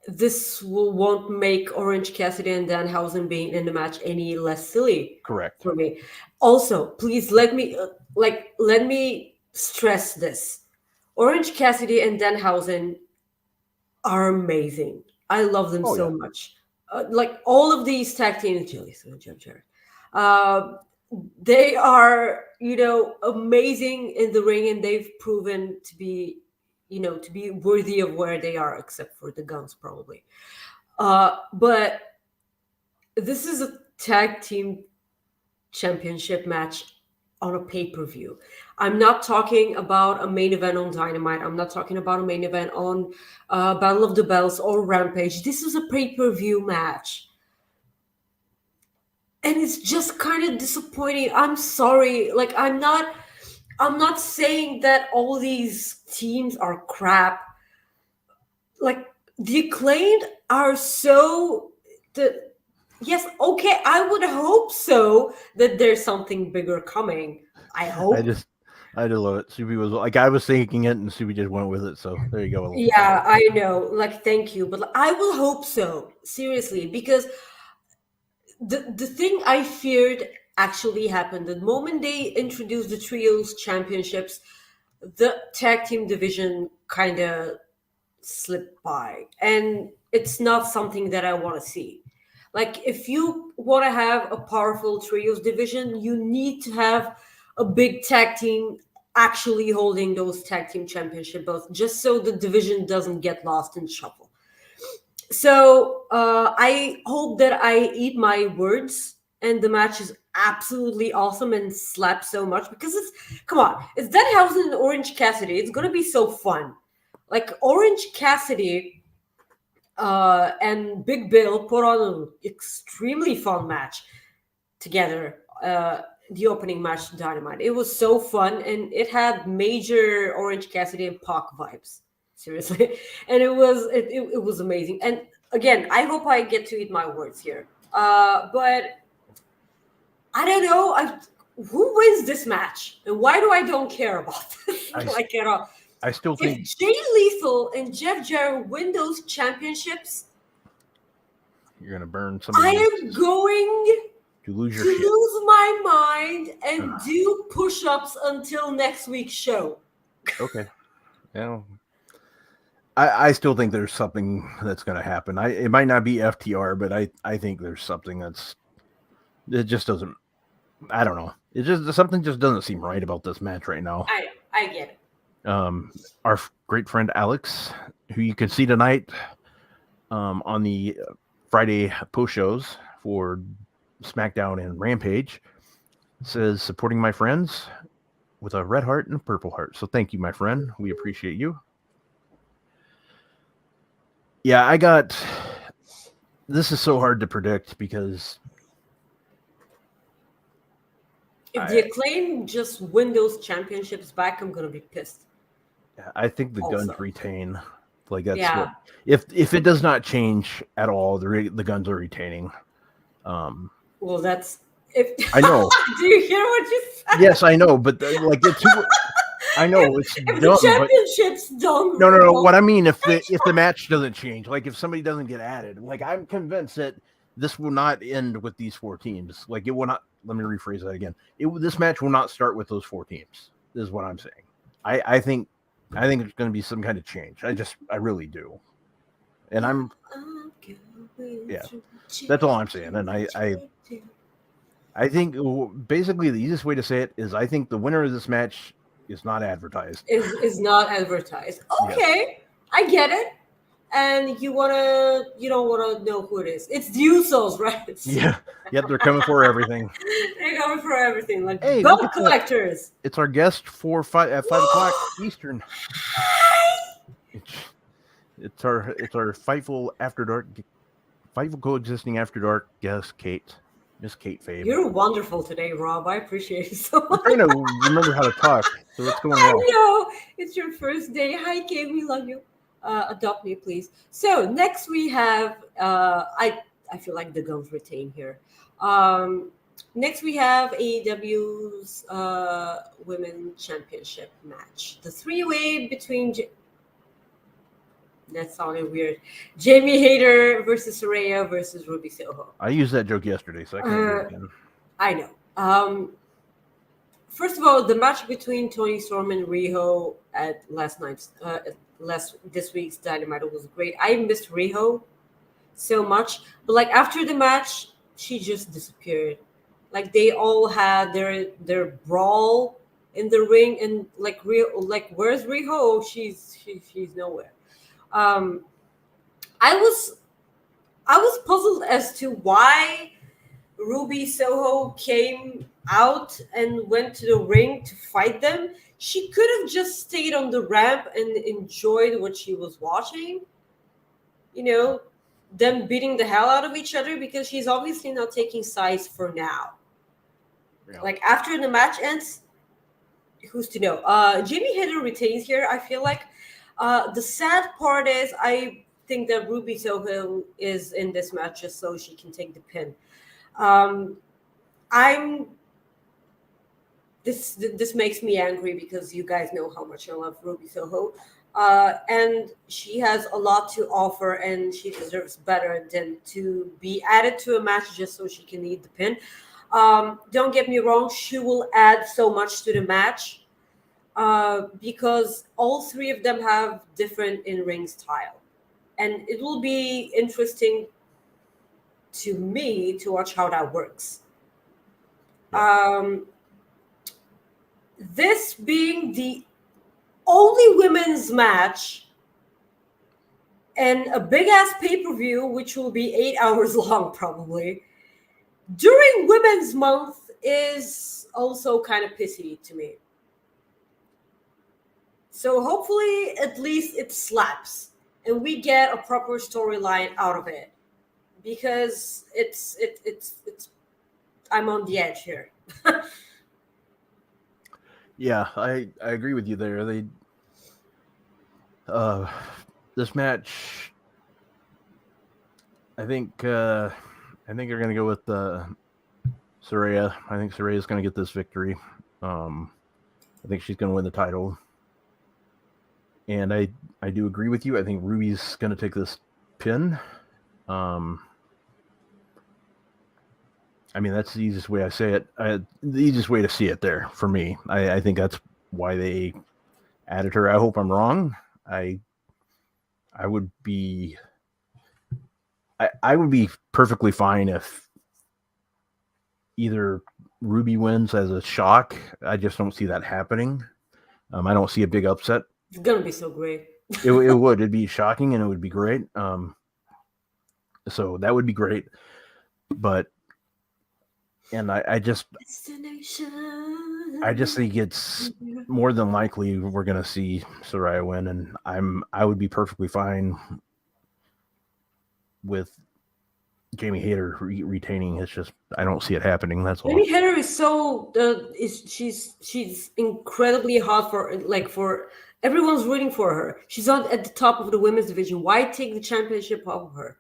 this won't make Orange Cassidy and Danhausen being in the match any less silly. Correct. For me. Also, please let me stress this: Orange Cassidy and Danhausen are amazing. I love them so much. Like all of these tag teams, Jeff Jarrett, they are, amazing in the ring, and they've proven to be, to be worthy of where they are, except for the Guns, probably. But this is a tag team championship match on a pay-per-view. I'm not talking about a main event on Dynamite. I'm not talking about a main event on Battle of the Bells or Rampage. This is a pay-per-view match. And it's just kind of disappointing. I'm sorry. Like, I'm not saying that all these teams are crap. Like, the Acclaimed are yes, okay, I would hope so that there's something bigger coming. I hope. I just love it. Subi was like, I was thinking it, and Subi just went with it. So there you go. Yeah, I know. Like, thank you, but I will hope so. Seriously, because the thing I feared actually happened. The moment they introduced the trios championships, the tag team division kind of slipped by, and it's not something that I want to see. Like, if you want to have a powerful trios division, you need to have a big tag team actually holding those tag team championship belts, just so the division doesn't get lost in shuffle. So I hope that I eat my words, and the match is absolutely awesome and slaps so much, because come on, it's Danhausen and Orange Cassidy. It's going to be so fun. Like, Orange Cassidy and Big Bill put on an extremely fun match together. The opening match to Dynamite. It was so fun, and it had major Orange Cassidy and Pac vibes. Seriously, and it was amazing. And again, I hope I get to eat my words here. But I don't know. Who wins this match, and why do I don't care about this? Like, at all. I still think if Jay Lethal and Jeff Jarrett win those championships, you're gonna burn somebody. I am going to lose my mind and do push-ups until next week's show. Okay. Yeah. I still think there's something that's going to happen. It might not be FTR, but I think there's something it just doesn't. I don't know. Something just doesn't seem right about this match right now. I get it. Our great friend Alex, who you can see tonight on the Friday post shows for SmackDown and Rampage, says, supporting my friends with a red heart and a purple heart. So thank you, my friend. We appreciate you. Yeah, this is so hard to predict, because if the Acclaim just win those championships back, I'm going to be pissed. I think the Guns retain. Like, that's if it does not change at all, the Guns are retaining. Well, that's if I know. Do you hear what you said? Yes, I know, but I know it's if dumb. The championships don't. No. What I mean, if the match doesn't change, like if somebody doesn't get added, like I'm convinced that this will not end with these 4 teams. Like, it will not. Let me rephrase that again. This match will not start with those 4 teams. Is what I'm saying. I think there's going to be some kind of change. I really do. And that's all I'm saying. And I think basically the easiest way to say it is I think the winner of this match is not advertised. Is not advertised. Okay, I get it. And you don't wanna know who it is. It's the Usos, right? Yep, they're coming for everything. They're coming for everything, like hey, belt collectors. It's our guest at 5 o'clock Eastern. It's our Fightful After Dark, Fightful Coexisting After Dark guest, Kate. Miss Kate Fabe. You're wonderful today, Rob. I appreciate it so much. I'm trying to remember how to talk. So what's going on? I know. It's your first day. Hi, Kate. We love you. Adopt me, please. So next we have I feel like the Guns retain here. Next we have AEW's Women Championship match. The 3-way between That sounded weird. Jamie Hayter versus Saraya versus Ruby Soho. I used that joke yesterday, so I can't do it again. I know. First of all, the match between Toni Storm and Riho at this week's Dynamite was great. I missed Riho so much, but like after the match, she just disappeared. Like they all had their brawl in the ring, and where's Riho? She's nowhere. I was puzzled as to why Ruby Soho came out and went to the ring to fight them. She could have just stayed on the ramp and enjoyed what she was watching. Them beating the hell out of each other, because she's obviously not taking sides for now. Yeah. Like after the match ends, who's to know? Jamie Hayter retains here. I feel like the sad part is I think that Ruby Soho is in this match just so she can take the pin. This makes me angry because you guys know how much I love Ruby Soho. And she has a lot to offer, and she deserves better than to be added to a match just so she can eat the pin. Don't get me wrong, she will add so much to the match because all three of them have different in-ring style. And it will be interesting to me to watch how that works. This being the only women's match and a big ass pay-per-view, which will be 8 hours long probably, during Women's Month is also kind of pissy to me. So hopefully at least it slaps and we get a proper storyline out of it, because it's I'm on the edge here. Yeah, I agree with you there. This match, I think they're going to go with Saraya. I think Saraya's going to get this victory. I think she's going to win the title. And I do agree with you. I think Ruby's going to take this pin. I mean, that's the easiest way I say it. The easiest way to see it there for me. I think that's why they added her. I hope I'm wrong. I would be perfectly fine if either Ruby wins as a shock. I just don't see that happening. I don't see a big upset. It's gonna be so great. it would. It'd be shocking and it would be great. So that would be great. But I just think it's more than likely we're gonna see Saraya win, and I would be perfectly fine with Jamie Hayter retaining. It's just I don't see it happening. That's all. Jamie Hayter is so she's incredibly hot for everyone's rooting for her. She's at the top of the women's division. Why take the championship off of her?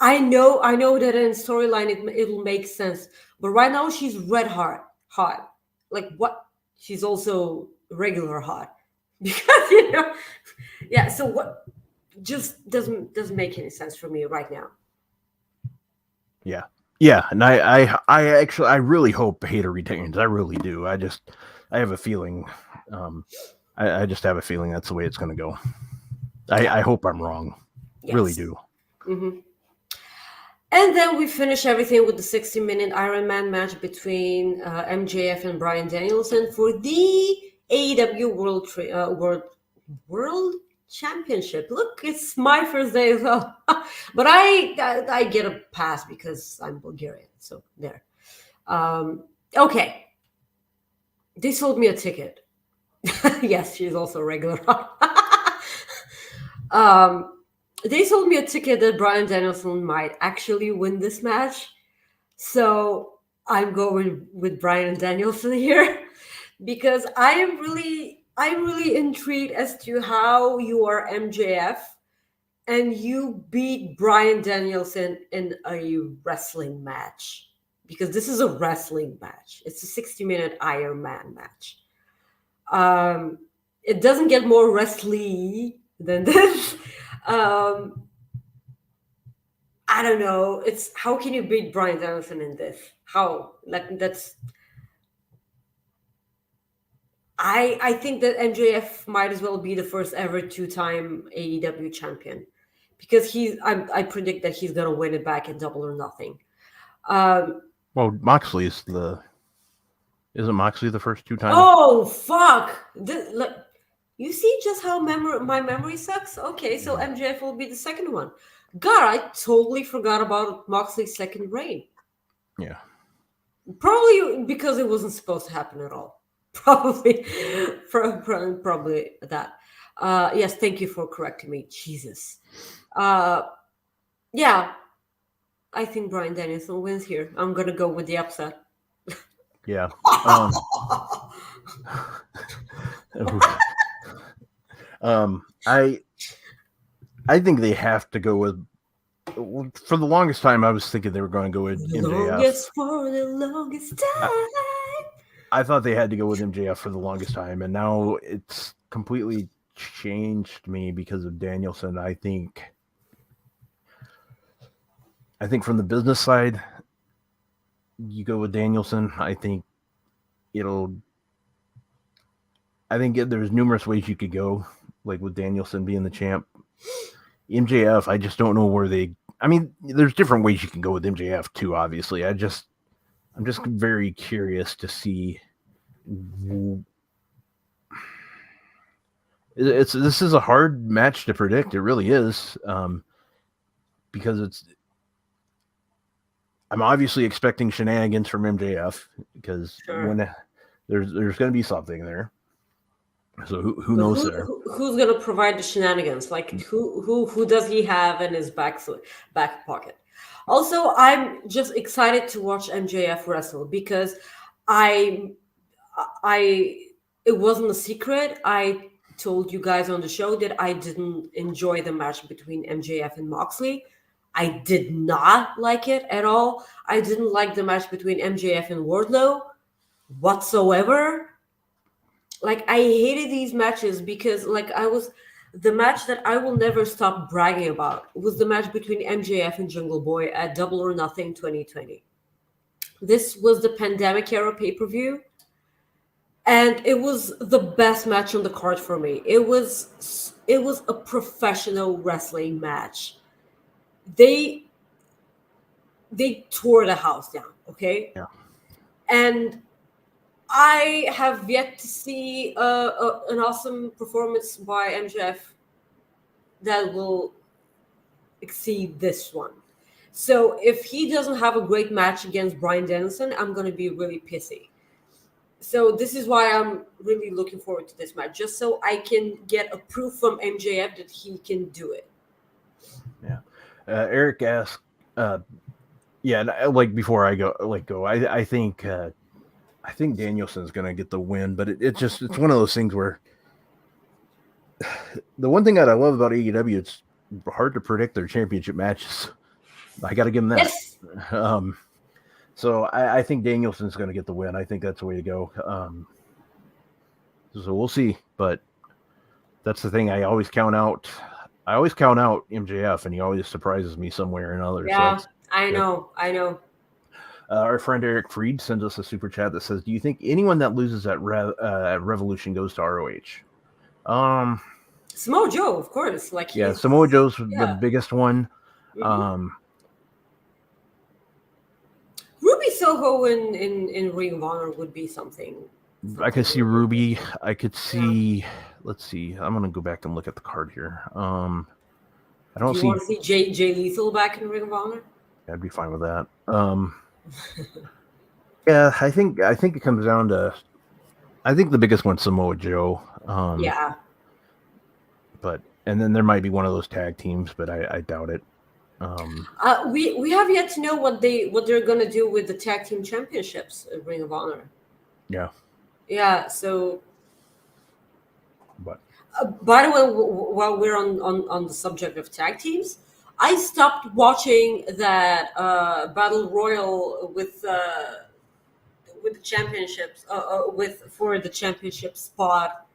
I know that in storyline it'll make sense, but right now she's red hot. Like what? She's also regular hot because yeah. So what? Just doesn't make any sense for me right now. Yeah, and I actually really hope Hayter retains. I really do. I have a feeling. I just have a feeling that's the way it's going to go. I hope I'm wrong. Yes. Really do. Mm-hmm. And then we finish everything with the 60-minute Iron Man match between MJF and Bryan Danielson for the AEW World Championship. Look, it's my first day as well. But I get a pass because I'm Bulgarian. So there. Okay. They sold me a ticket. Yes, she's also regular. They sold me a ticket that Bryan Danielson might actually win this match. So I'm going with Bryan Danielson here because I'm really intrigued as to how you are MJF and you beat Bryan Danielson in a wrestling match, because this is a wrestling match. It's a 60-minute Iron Man match. It doesn't get more wrestly than this. Um, I don't know. It's how can you beat Bryan Danielson in this? How? Like that's I think that MJF might as well be the first ever two-time AEW champion because I predict that he's gonna win it back at Double or Nothing. Well, isn't Moxley the first 2 times? Oh fuck! You see just how my memory sucks. Okay, so MJF will be the second one. God, I totally forgot about Moxley's second reign. Yeah. Probably because it wasn't supposed to happen at all. Probably that. Yes, thank you for correcting me. Jesus. Yeah, I think Bryan Danielson wins here. I'm gonna go with the upset. Yeah. I think they have to go with. For the longest time, I was thinking they were going to go with MJF. For the longest time. I thought they had to go with MJF for the longest time, and now it's completely changed me because of Danielson. I think from the business side, you go with Danielson. I think there's numerous ways you could go, like with Danielson being the champ. MJF, I just don't know where there's different ways you can go with MJF too, obviously. I'm just very curious to see. This is a hard match to predict. It really is, because I'm obviously expecting shenanigans from MJF because when there's going to be something there. So who knows there? Who's going to provide the shenanigans? Like who does he have in his back pocket? Also, I'm just excited to watch MJF wrestle because it wasn't a secret. I told you guys on the show that I didn't enjoy the match between MJF and Moxley. I did not like it at all. I didn't like the match between MJF and Wardlow whatsoever. Like, I hated these matches because, the match that I will never stop bragging about was the match between MJF and Jungle Boy at Double or Nothing 2020. This was the pandemic era pay-per-view, and it was the best match on the card for me. It was a professional wrestling match. They tore the house down, okay? Yeah. And I have yet to see an awesome performance by MJF that will exceed this one. So if he doesn't have a great match against Bryan Danielson, I'm going to be really pissy. So this is why I'm really looking forward to this match, just so I can get a proof from MJF that he can do it. Yeah. Eric asked, before I go, I think Danielson's going to get the win, but it's one of those things where the one thing that I love about AEW, it's hard to predict their championship matches. I got to give them that. Yes. So I think Danielson's going to get the win. I think that's the way to go. So we'll see, but that's the thing. I always count out MJF, and he always surprises me somewhere or another. Yeah, so I know. Our friend Eric Freed sends us a super chat that says, "Do you think anyone that loses at Revolution goes to ROH?" Samoa Joe, of course. Samoa Joe's the biggest one. Mm-hmm. Ruby Soho in Ring of Honor would be something. I could see Ruby. I could see. Yeah. Let's see. I'm gonna go back and look at the card here. I don't see. You want to see Jay Lethal back in Ring of Honor? I'd be fine with that. Yeah, I think it comes down to. I think the biggest one's Samoa Joe. Yeah. And then there might be one of those tag teams, but I doubt it. We have yet to know what they're gonna do with the tag team championships at Ring of Honor. Yeah. Yeah. So. But. By the way, while we're on the subject of tag teams, I stopped watching that battle royal with the championships for the championship spot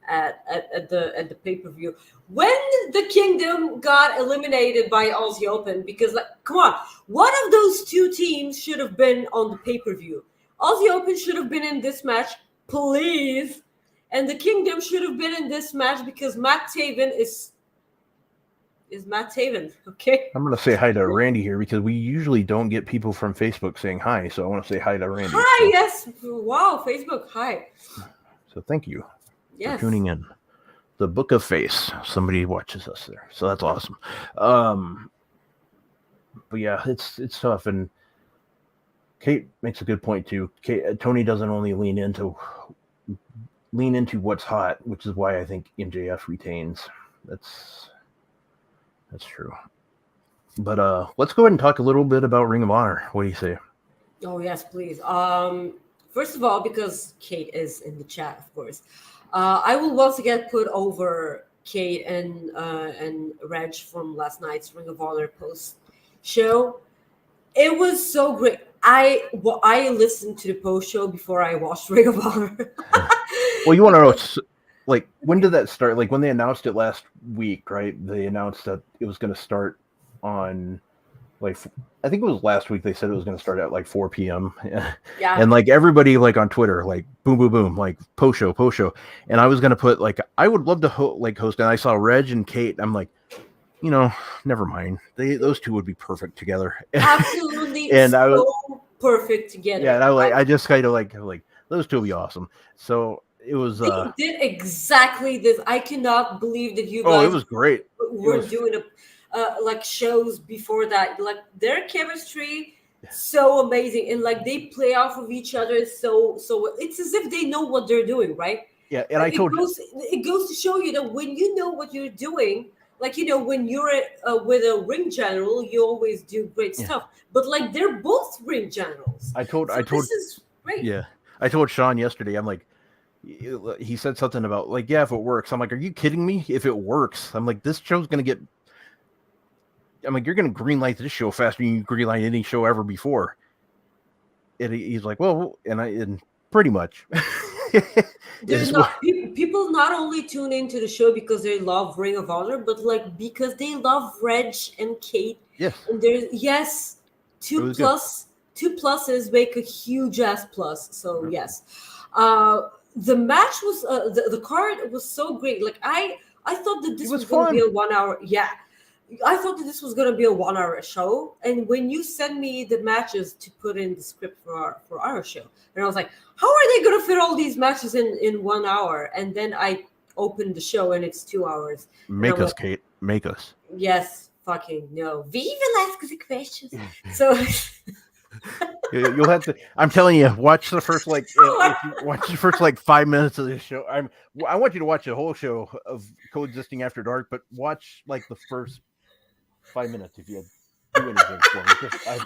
at the pay-per-view. When the Kingdom got eliminated by Aussie Open, because like, come on, one of those two teams should have been on the pay-per-view. Aussie Open should have been in this match, please. And the Kingdom should have been in this match because Matt Taven is Matt Taven, okay? I'm going to say hi to Randy here because we usually don't get people from Facebook saying hi. So I want to say hi to Randy. Hi, yes. Wow, Facebook, hi. So thank you for tuning in. The Book of Face. Somebody watches us there. So that's awesome. But yeah, it's tough. And Kate makes a good point too. Tony doesn't only lean into what's hot, which is why I think MJF retains. That's true. But let's go ahead and talk a little bit about Ring of Honor. What do you say? Oh yes, please. First of all, because Kate is in the chat, of course, I will once again put over Kate and Reg from last night's Ring of Honor post show. It was so great. I listened to the post show before I watched Ring of Honor. Well, you want to know, like, when did that start? Like, when they announced it last week, right? They announced that it was going to start on, like, I think it was last week. They said it was going to start at like 4 p.m. Yeah. And like everybody, like on Twitter, like boom, boom, boom, like post show. And I was going to put like, I would love to host. And I saw Reg and Kate. I'm like, you know, never mind. Those two would be perfect together. Absolutely. And so I was perfect together. Yeah. And I just kind of like those two will be awesome. So it was. They did exactly this. I cannot believe that you guys. Oh, it was great. Were doing like shows before that. Like their chemistry, so amazing, and like they play off of each other. So it's as if they know what they're doing, right? Yeah, and like it goes to show you that when you know what you're doing. Like, you know, when you're with a ring general, you always do great stuff. But like, they're both ring generals. This is great. Yeah, I told Sean yesterday. I'm like, he said something about like, yeah, if it works. I'm like, are you kidding me? If it works, I'm like, this show's gonna get. I'm like, you're gonna greenlight this show faster than you greenlight any show ever before. And he's like, well, and pretty much. People not only tune into the show because they love Ring of Honor, but like because they love Reg and Kate. Yes. And there's two pluses make a huge ass plus. So yes, the match was the card was so great. Like I thought that this was going to be a 1 hour. Yeah. I thought that this was going to be a 1 hour show. And when you sent me the matches to put in the script for our show, and I was like, how are they going to fit all these matches in 1 hour? And then I opened the show and it's 2 hours. Make us, Kate. Make us. Yes, fucking no. We even ask the questions. So you'll have to. I'm telling you, watch the first watch the first 5 minutes of this show. I want you to watch the whole show of Coexisting After Dark, but watch like the first 5 minutes if you do anything for me.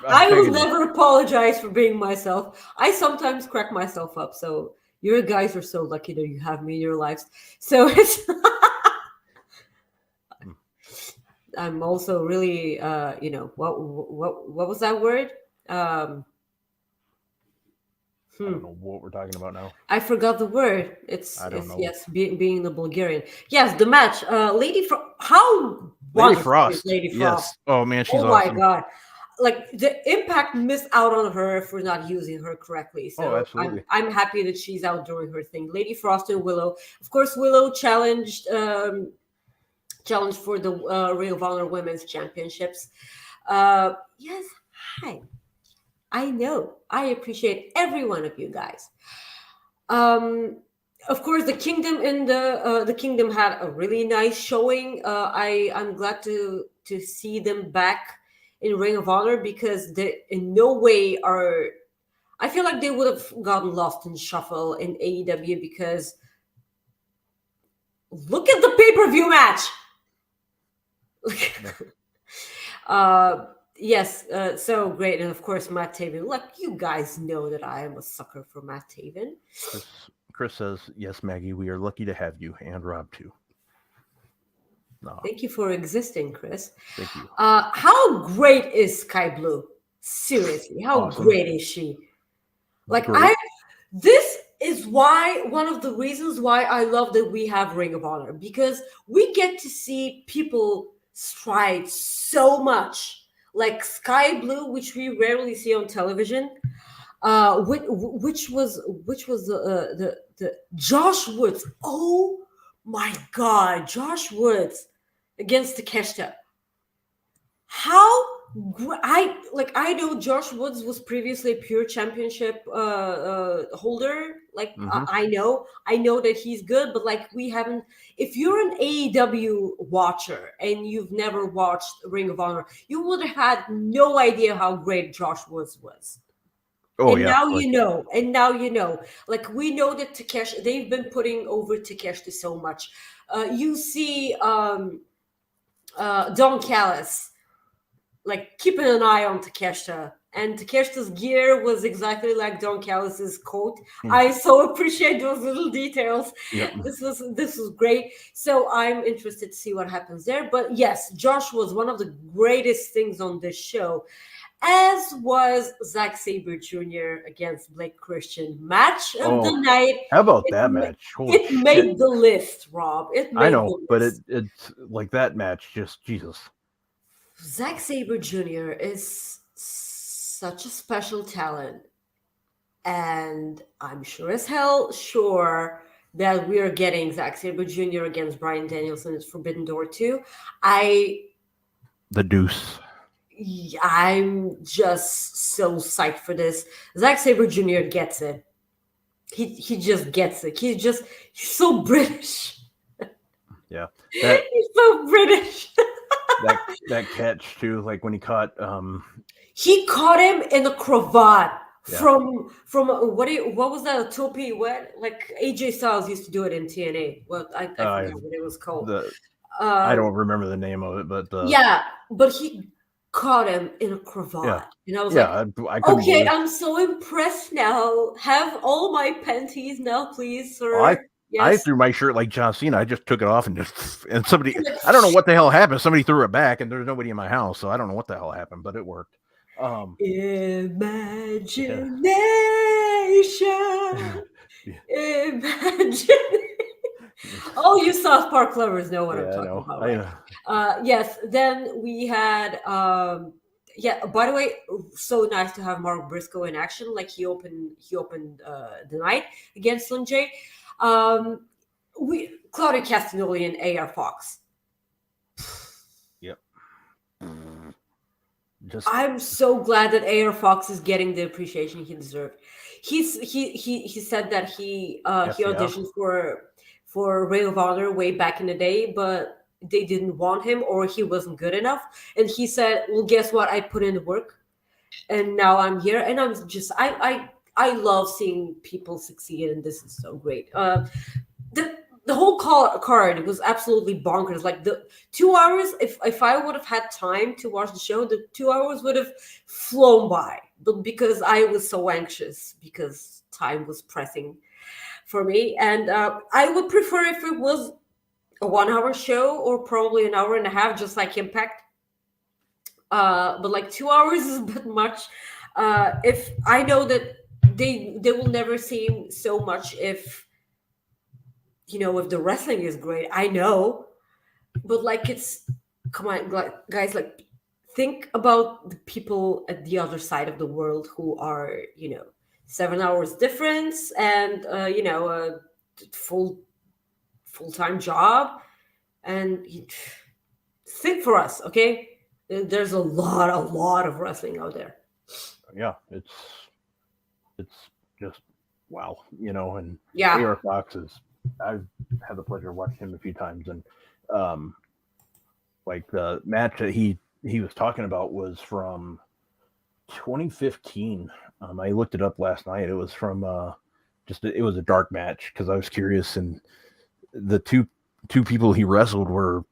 I will never apologize for being myself. I sometimes crack myself up. So you guys are so lucky that you have me in your lives. So it's I'm also really what was that word? I don't know what we're talking about now. I forgot the word. It's yes, being the Bulgarian. Yes, the match. Lady Frost. Lady Frost. Yes. Oh man, she's awesome. Oh my god. Like the Impact missed out on her for not using her correctly. So absolutely. I'm happy that she's out doing her thing. Lady Frost and Willow. Of course, Willow challenged for the Ring of Honor Women's Championships. Yes, hi. I know. I appreciate every one of you guys. Of course, the Kingdom and the Kingdom had a really nice showing. I'm glad to see them back in Ring of Honor because they in no way are. I feel like they would have gotten lost in shuffle in AEW because look at the pay-per-view match. Yes, so great. And of course, Matt Taven. Like, you guys know that I am a sucker for Matt Taven. Chris says, yes, Maggie, we are lucky to have you and Rob too. No. Thank you for existing, Chris. Thank you. How great is Sky Blue? Seriously, how great is she? Like, great. this is why one of the reasons why I love that we have Ring of Honor, because we get to see people stride so much, like Sky Blue, which we rarely see on television. Which was the Josh Woods. Oh my God, Josh Woods against Takeshita. I know Josh Woods was previously a pure championship holder. Like I know that he's good, but like we haven't. If you're an AEW watcher and you've never watched Ring of Honor, you would have had no idea how great Josh Woods was. Oh, and yeah. now you know. And now you know. Like we know that Takeshi, they've been putting over Takeshi so much. You see Don Callis like keeping an eye on Takeshita, and Takeshita's gear was exactly like Don Callis's coat. I so appreciate those little details. Yep. This was great. So I'm interested to see what happens there. But yes, Josh was one of the greatest things on this show, as was Zack Sabre Jr. against Blake Christian. Match of the night. How about that match? Holy it made the list, Rob. It made I know, the but list. it's like that match, just Jesus. Zack Sabre Jr. is such a special talent, and I'm sure as hell sure that we are getting Zack Sabre Jr. against Bryan Danielson at Forbidden Door 2. The Deuce. I'm just so psyched for this. Zack Sabre Jr. gets it. He just gets it. He's so British. Yeah. He's so British. that catch too, like when he caught he caught him in a cravat from what was that, a tope? What, like AJ Styles used to do it in TNA. Well, I forgot what it was called. I don't remember the name of it, but but he caught him in a cravat. Yeah. And I was I okay, I'm so impressed now. Have all my panties now, please, sir. I threw my shirt like John Cena. I just took it off and somebody, I don't know what the hell happened. Somebody threw it back and there's nobody in my house. So I don't know what the hell happened, but it worked. Imagination. Imagination. Oh, you South Park lovers know what I'm talking about. Right? Yes. Then we had, by the way, so nice to have Mark Briscoe in action. Like he opened the night against Slim J. Claudio Castagnoli and AR Fox. Yep. I'm so glad that AR Fox is getting the appreciation he deserved. He said that he auditioned for Ring of Honor way back in the day, but they didn't want him or he wasn't good enough. And he said, well, guess what? I put in the work and now I'm here. And I'm just, I love seeing people succeed, and this is so great. The whole card was absolutely bonkers. Like the 2 hours, if I would have had time to watch the show, the 2 hours would have flown by. But because I was so anxious, because time was pressing for me, and I would prefer if it was a 1 hour show or probably an hour and a half, just like Impact. But like 2 hours is a bit much. If I know that they will never seem so much if the wrestling is great, I know, but like come on, guys, like think about the people at the other side of the world who are 7 hours difference and a full-time job, and think for us, okay? There's a lot of wrestling out there. Yeah, it's just wow, and AR Fox I've had the pleasure of watching him a few times, and like the match that he was talking about was from 2015. I looked it up last night. It was from it was a dark match because I was curious, and the two people he wrestled were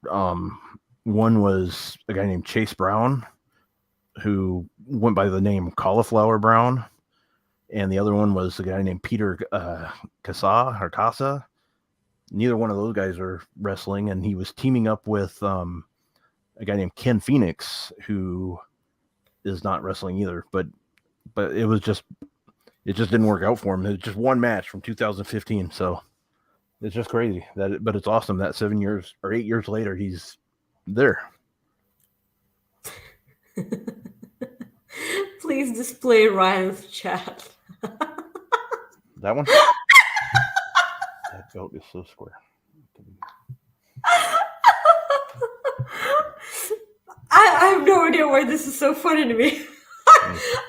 one was a guy named Chase Brown, who went by the name Cauliflower Brown, and the other one was a guy named Peter Casa. Neither one of those guys are wrestling, and he was teaming up with a guy named Ken Phoenix, who is not wrestling either. But it was it just didn't work out for him. It was just one match from 2015. So it's just crazy but it's awesome that 7 years or 8 years later, he's there. Please display Ryan's chat. That one? That belt is so square. I have no idea why this is so funny to me.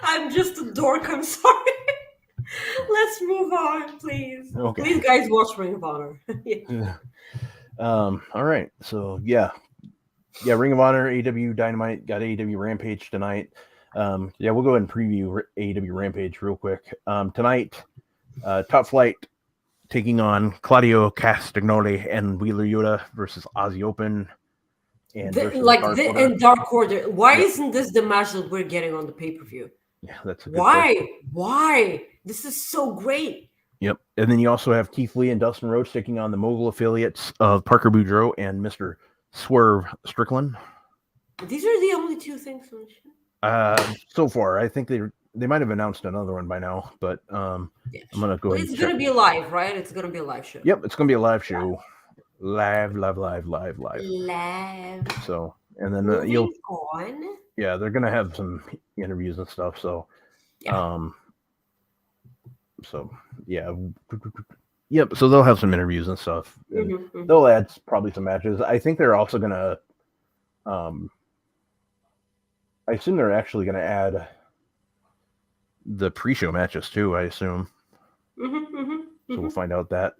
I'm just a dork. I'm sorry. Let's move on, please. Okay. Please, guys, watch Ring of Honor. Yeah. All right. So yeah, Ring of Honor, AEW Dynamite, got AEW Rampage tonight. We'll go ahead and preview AEW Rampage real quick. Tonight, Top Flight taking on Claudio Castagnoli and Wheeler Yuta versus Aussie Open. And Dark Order. Why isn't this the match that we're getting on the pay-per-view? Yeah, that's a good question. Why? This is so great. Yep. And then you also have Keith Lee and Dustin Rhodes taking on the mogul affiliates of Parker Boudreaux and Mr. Swerve Strickland. These are the only two things on the show. So far, I think they might have announced another one by now, but I'm gonna go ahead. It's gonna be live, right? It's gonna be a live show. Yep, it's gonna be a live show. Live. So, and then on. They're gonna have some interviews and stuff. So, So they'll have some interviews and stuff. And they'll add probably some matches. I think they're also gonna. I assume they're actually gonna add the pre-show matches too. I assume. So we'll find out that.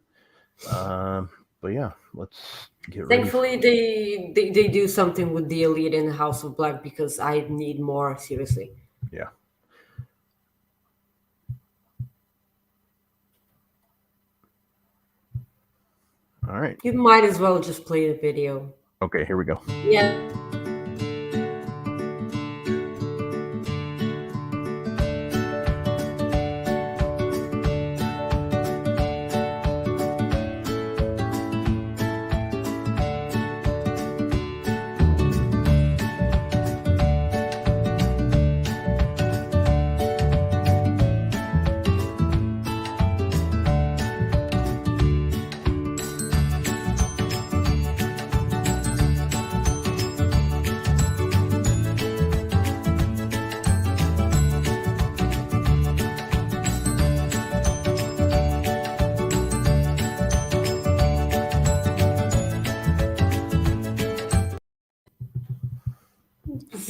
But yeah, let's get ready. Thankfully, they do something with the Elite in House of Black because I need more, seriously. Yeah. All right. You might as well just play the video. Okay, here we go. Yeah.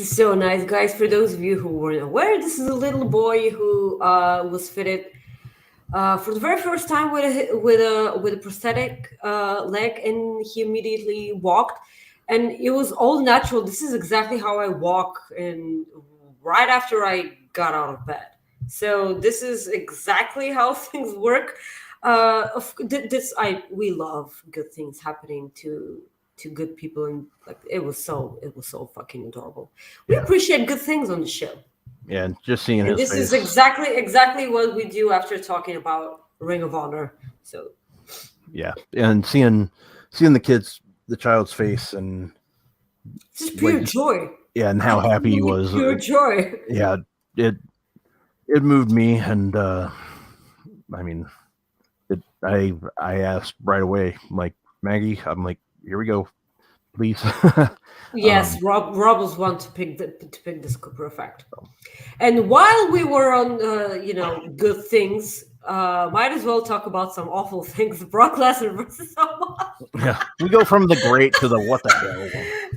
So nice, guys. For those of you who weren't aware, this is a little boy who was fitted for the very first time with a prosthetic leg, and he immediately walked, and it was all natural. This is exactly how I walk, and right after I got out of bed. So this is exactly how things work. We love good things happening to good people, and like it was so fucking adorable. We appreciate good things on the show. Yeah, and just seeing his this face. Is exactly what we do after talking about Ring of Honor. So yeah, and seeing the child's face, and just pure joy. Yeah, and how happy he was. Pure joy. Yeah, it moved me, and I mean, I asked right away, I'm like, Maggie, I'm like, here we go, please. Yes, Rob was one to pick this Cooper effect. And while we were on, good things, might as well talk about some awful things. Brock Lesnar versus Samoa. Yeah, we go from the great to the what the hell.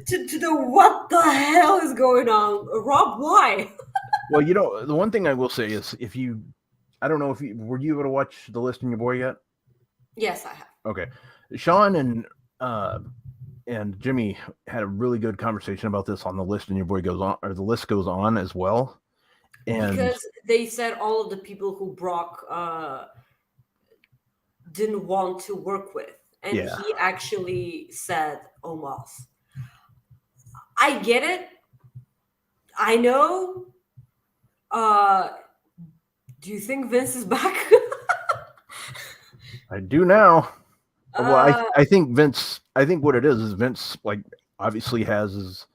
to the what the hell is going on, Rob? Why? Well, the one thing I will say is, I don't know if were you able to watch The List and Your Boy yet? Yes, I have. Okay, Sean and Jimmy had a really good conversation about this on The List and Your Boy Goes On, or The List Goes On as well. And because they said all of the people who Brock didn't want to work with, and he actually said Omos. I get it. I know. Do you think Vince is back? I do now. Well, I think Vince. I think what it is Vince, like, obviously has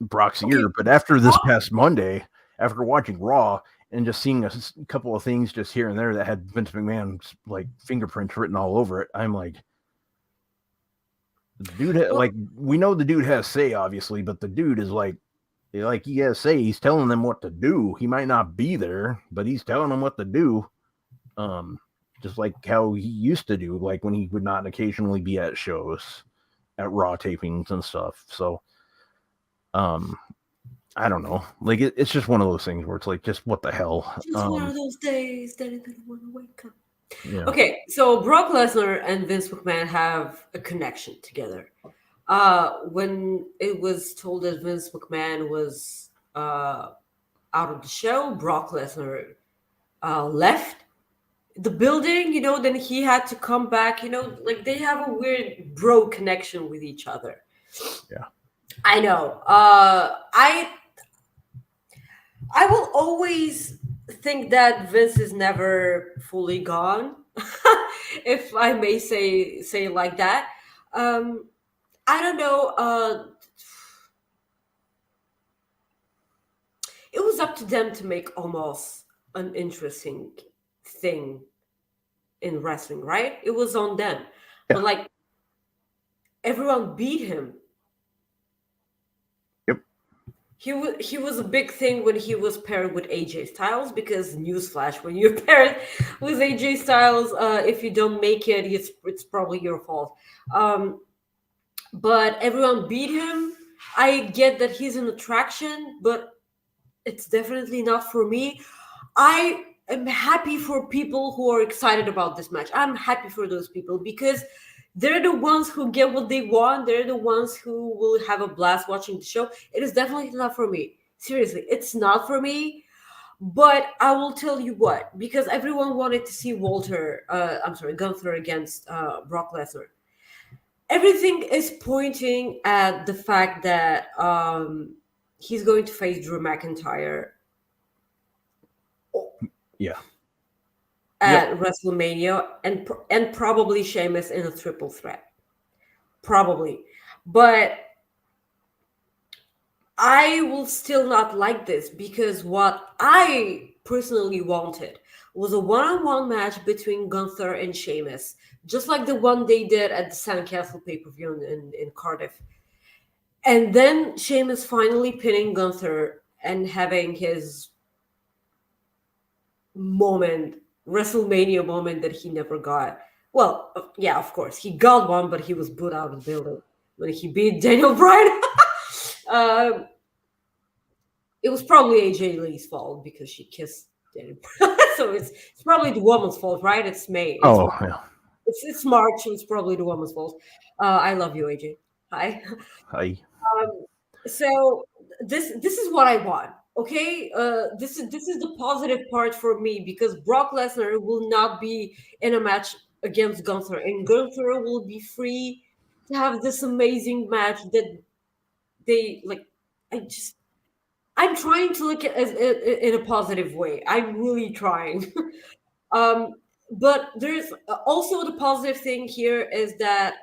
Brock's ear. But after this past Monday, after watching Raw and just seeing a couple of things just here and there that had Vince McMahon's like fingerprints written all over it, I'm like, the dude, like, we know the dude has say, obviously, but the dude is like he has say. He's telling them what to do. He might not be there, but he's telling them what to do. Just like how he used to do, like when he would not occasionally be at shows, at Raw tapings and stuff. So, I don't know. Like, it's just one of those things where it's like, just what the hell? Just one of those days that I didn't want to wake up. Yeah. Okay, so Brock Lesnar and Vince McMahon have a connection together. When it was told that Vince McMahon was out of the show, Brock Lesnar left the building, then he had to come back, like they have a weird bro connection with each other. Yeah. I know. I will always think that Vince is never fully gone, if I may say like that. I don't know. It was up to them to make almost an interesting thing in wrestling, right? It was on them. Yeah. But like everyone beat him. Yep. He was a big thing when he was paired with AJ Styles, because newsflash, when you're paired with AJ Styles, if you don't make it, it's probably your fault. But everyone beat him. I get that he's an attraction, but it's definitely not for me. I am happy for people who are excited about this match. I'm happy for those people because they're the ones who get what they want. They're the ones who will have a blast watching the show. It is definitely not for me. Seriously, it's not for me. But I will tell you what, because everyone wanted to see Gunther against Brock Lesnar. Everything is pointing at the fact that he's going to face Drew McIntyre. Yeah. At WrestleMania and probably Sheamus in a triple threat. Probably. But I will still not like this because what I personally wanted was a one-on-one match between Gunther and Sheamus, just like the one they did at the Sandcastle pay-per-view in Cardiff. And then Sheamus finally pinning Gunther and having his WrestleMania moment that he never got. Well, yeah, of course. He got one, but he was booed out of the building when he beat Daniel Bryan. It was probably AJ Lee's fault because she kissed Daniel Bryan. So it's probably the woman's fault, right? It's May. It's March, so it's probably the woman's fault. I love you, AJ. Hi. Hi. So this is what I want. Okay, this is the positive part for me because Brock Lesnar will not be in a match against Gunther, and Gunther will be free to have this amazing match that they like. I'm trying to look at it in a positive way. I'm really trying. But there's also the positive thing here is that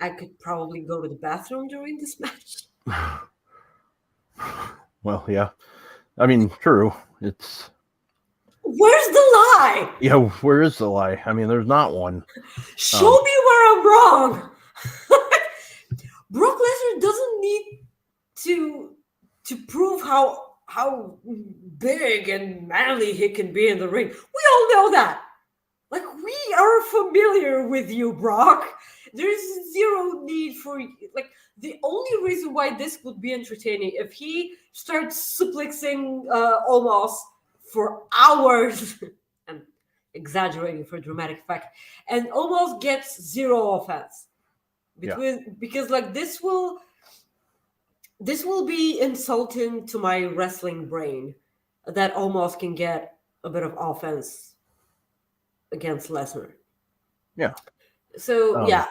I could probably go to the bathroom during this match. Well, yeah. I mean, true. It's... Where's the lie? Yeah, where is the lie? I mean, there's not one. Show me where I'm wrong. Brock Lesnar doesn't need to prove how big and manly he can be in the ring. We all know that. Like, we are familiar with you, Brock. There's zero need for, like, the only reason why this would be entertaining if he starts suplexing almost for hours. I'm exaggerating for dramatic effect, and almost gets zero offense. Because like this will be insulting to my wrestling brain that almost can get a bit of offense against Lesnar. Yeah. So yeah.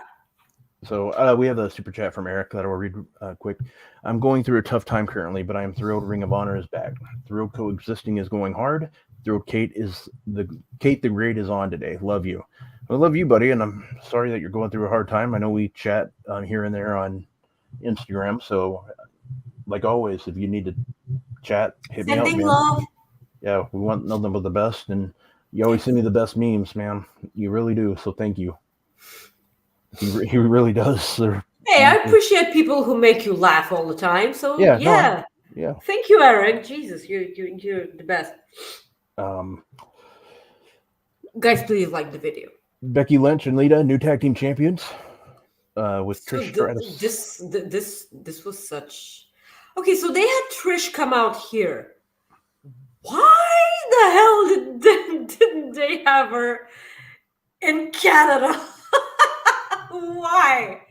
So we have a super chat from Eric that I'll read quick. I'm going through a tough time currently, but I am thrilled Ring of Honor is back. Thrilled Coexisting is going hard. Thrilled Kate the Great is on today. Love you. I love you, buddy, and I'm sorry that you're going through a hard time. I know we chat here and there on Instagram, so like always, if you need to chat, hit me up, Sending man. love. Yeah, we want nothing but the best, and you always send me the best memes, man. You really do. So thank you. He really does. Hey, I appreciate people who make you laugh all the time. So Yeah, yeah, yeah. Thank you, Eric. Jesus, you're the best. Guys, please like the video. Becky Lynch and Lita, new tag team champions, with So Trish Stratus. this was such. Okay, so they had Trish come out here. Why the hell didn't they have her in Canada? Why?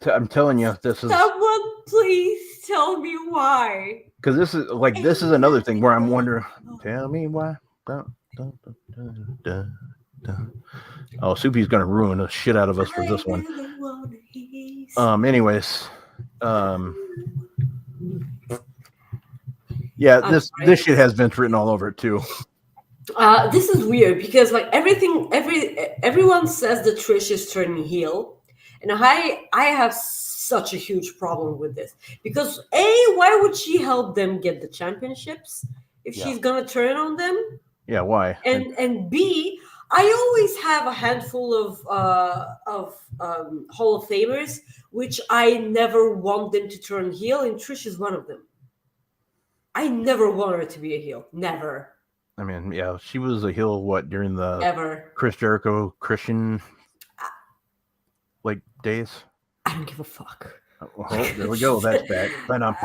I'm telling you, this is Someone please tell me why. because this is another thing where I'm wondering. Tell me why. Dun, dun, dun, dun, dun, dun. Oh, Soupy's gonna ruin the shit out of us for this one. Anyways, yeah, this shit has Vince written all over it too. This is weird because like everyone says that Trish is turning heel, and I have such a huge problem with this because why would she help them get the championships if she's gonna turn on them? Yeah, why? And B, I always have a handful of Hall of Famers which I never want them to turn heel, and Trish is one of them. I never want her to be a heel, never. I mean, yeah, she was a heel during the Ever. Chris Jericho Christian days. I don't give a fuck. Well, there we go. That's back. But I'm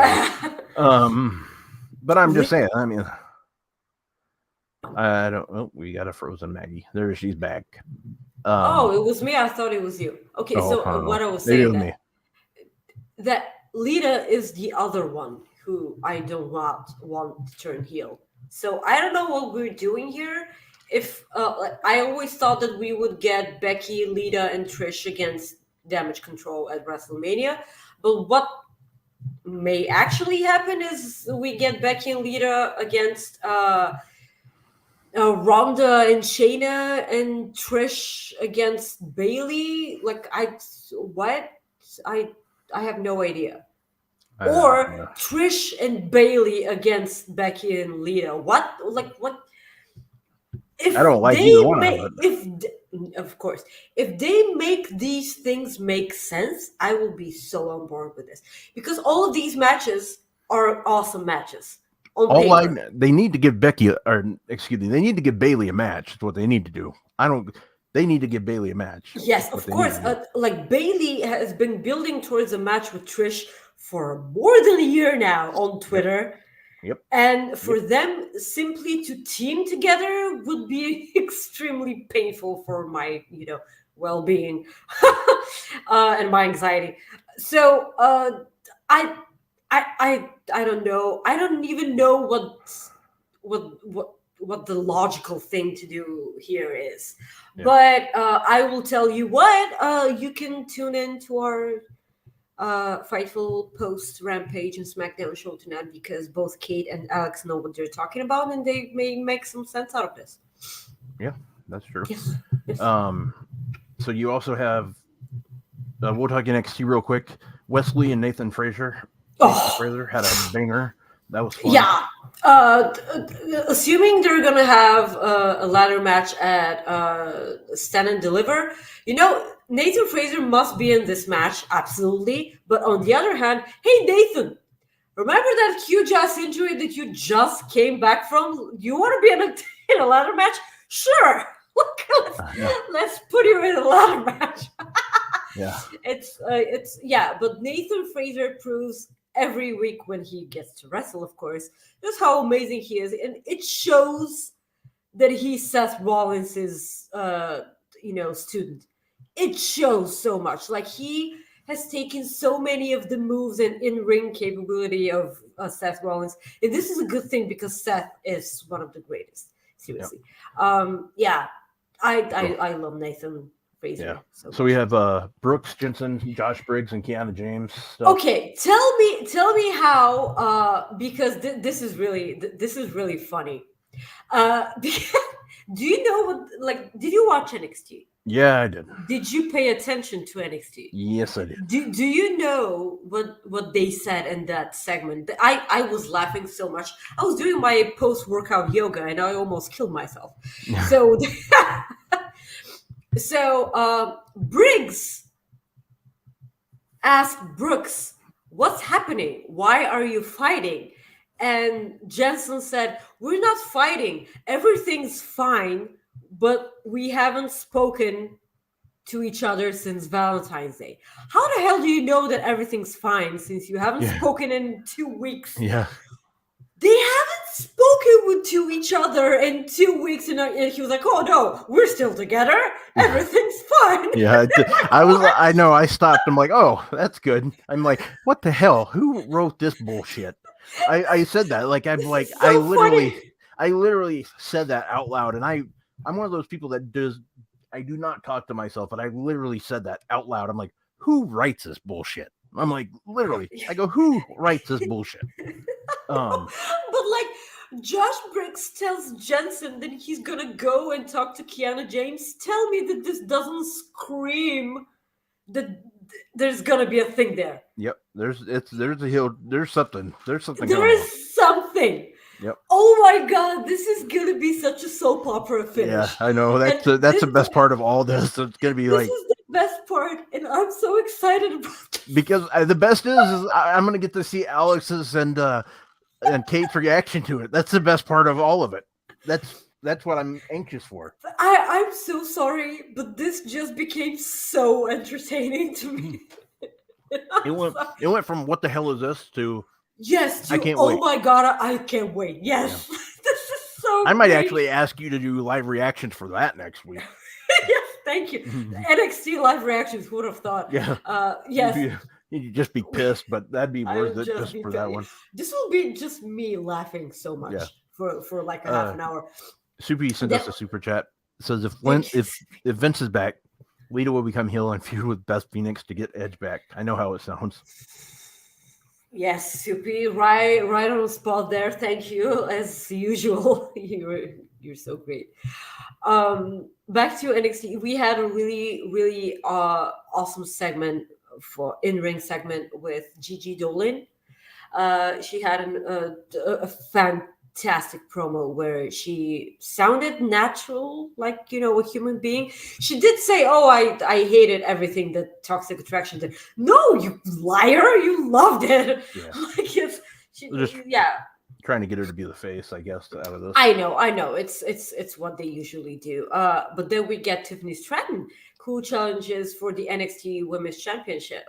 but I'm just saying. I mean, I don't. Oh, we got a frozen Maggie. There, she's back. It was me. I thought it was you. Okay, so what I was saying that Lita is the other one who I don't want to turn heel. So I don't know what we're doing here. If I always thought that we would get Becky, Lita, and Trish against Damage Control at WrestleMania, but what may actually happen is we get Becky and Lita against Ronda and Shayna, and Trish against Bayley. I have no idea. Or Trish and Bayley against Becky and Lita. What? If I don't like either one of them. Of course, if they make these things make sense, I will be so on board with this because all of these matches are awesome matches. They need to give they need to give Bayley a match. That's what they need to do. They need to give Bayley a match. Yes, of course. Bayley has been building towards a match with Trish for more than a year now on Twitter. Yep. And for them simply to team together would be extremely painful for my, well-being and my anxiety. So I don't know. I don't even know what the logical thing to do here is. Yeah. But I will tell you what, you can tune in to our Fightful post Rampage and SmackDown show tonight because both Kate and Alex know what they're talking about and they may make some sense out of this. Yeah, that's true. Yes. So you also have, we'll talk NXT real quick. Wesley and Nathan Frazier. Frazier had a banger. That was fun. Yeah. Assuming they're going to have a ladder match at Stand and Deliver, Nathan Frazier must be in this match, absolutely. But on the other hand, hey, Nathan, remember that huge ass injury that you just came back from? You want to be in a ladder match? Sure. Let's put you in a ladder match. Yeah. But Nathan Frazier proves every week when he gets to wrestle, of course, just how amazing he is. And it shows that he's Seth Rollins' student. It shows so much. He has taken so many of the moves and in-ring capability of Seth Rollins. And this is a good thing because Seth is one of the greatest. Seriously. Yep. I love Nathan Frazier. Yeah. So we have Brooks Jensen, Josh Briggs, and Kiana James. Okay, tell me how because this is really funny. Do you know what? Did you watch NXT? Yeah, I did. Did you pay attention to NXT? Yes, I did. Do you know what they said in that segment? I was laughing so much. I was doing my post-workout yoga and I almost killed myself. So Briggs asked Brooks, "What's happening? Why are you fighting?" And Jensen said, "We're not fighting. Everything's fine, but we haven't spoken to each other since Valentine's Day." How the hell do you know that everything's fine since you haven't spoken in 2 weeks? Yeah. They haven't spoken to each other in 2 weeks, and he was like, "Oh no, we're still together. Everything's fine." Yeah, I know. I stopped. I'm like, oh, that's good. I'm like, what the hell? Who wrote this bullshit? I said that. Like, I'm like, so I literally said that out loud, and I'm one of those people that I do not talk to myself, and I literally said that out loud. I'm like, who writes this bullshit? I'm like, literally, I go, who writes this bullshit? But like, Josh Briggs tells Jensen that he's gonna go and talk to Kiana James. Tell me that this doesn't scream that there's gonna be a thing there. Yep, there's something. There's something. There is something. Yep. Oh my god, this is gonna be such a soap opera finish. Yeah, I know. That's the best part of all this. So it's gonna be this is the best part, and I'm so excited about this. Because the best is I'm gonna get to see Alex's and Kate's reaction to it. That's the best part of all of it. That's what I'm anxious for. I'm so sorry, but this just became so entertaining to me. It went from what the hell is this to yes, I can't oh wait. my god, I can't wait. Yes. Yeah. This is so I might great. actually ask you to do live reactions for that next week. Yes, thank you. NXT live reactions, who would have thought? Yeah. Yes. You'd just be pissed, but that'd be worth it just for that one. This will be just me laughing so much for like a half an hour. Soupy sent us a super chat. It says if Vince is back, Lita will become heel and feud with Beth Phoenix to get Edge back. I know how it sounds. Yes, Soupy, right on the spot there. Thank you, as usual. You're so great. Back to NXT, we had a really awesome segment for in-ring segment with Gigi Dolan. She had a fantastic promo where she sounded natural, like, a human being. She did say, "Oh, I hated everything that Toxic Attraction did." No, you liar! You loved it. Yeah. Trying to get her to be the face, I guess, out of this. I know. It's what they usually do. But then we get Tiffany Stratton, who challenges for the NXT Women's Championship.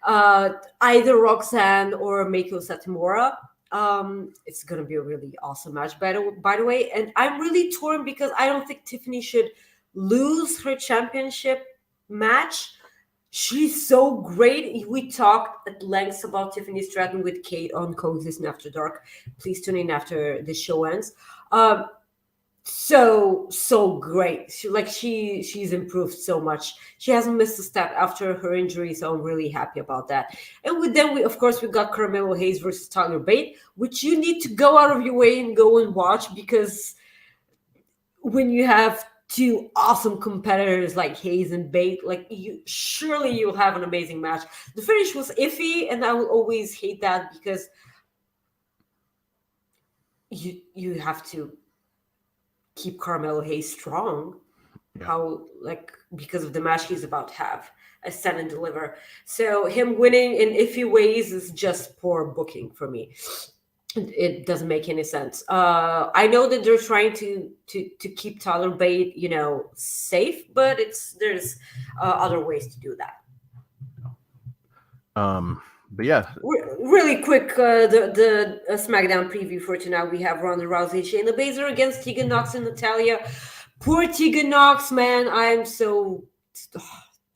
Either Roxanne or Meiko Satomura. It's gonna be a really awesome match, by the way. And I'm really torn because I don't think Tiffany should lose her championship match. She's so great. We talked at length about Tiffany Stratton with Kate on Coexisting After Dark. Please tune in after the show ends. So great. She's improved so much. She hasn't missed a step after her injury, so I'm really happy about that. And we got Carmelo Hayes versus Tyler Bate, which you need to go out of your way and go and watch, because when you have two awesome competitors like Hayes and Bate, you'll have an amazing match. The finish was iffy, and I will always hate that because you have to keep Carmelo Hayes strong. Yeah. Because of the match he's about to have, a stand and deliver. So him winning in iffy ways is just poor booking for me. It doesn't make any sense. I know that they're trying to keep Tyler Bate, safe, but there's other ways to do that. But yeah, really quick, the SmackDown preview for tonight. We have Ronda Rousey, Shayna Baszler against Tegan Nox and Natalya. Poor Tegan Nox, man. I'm so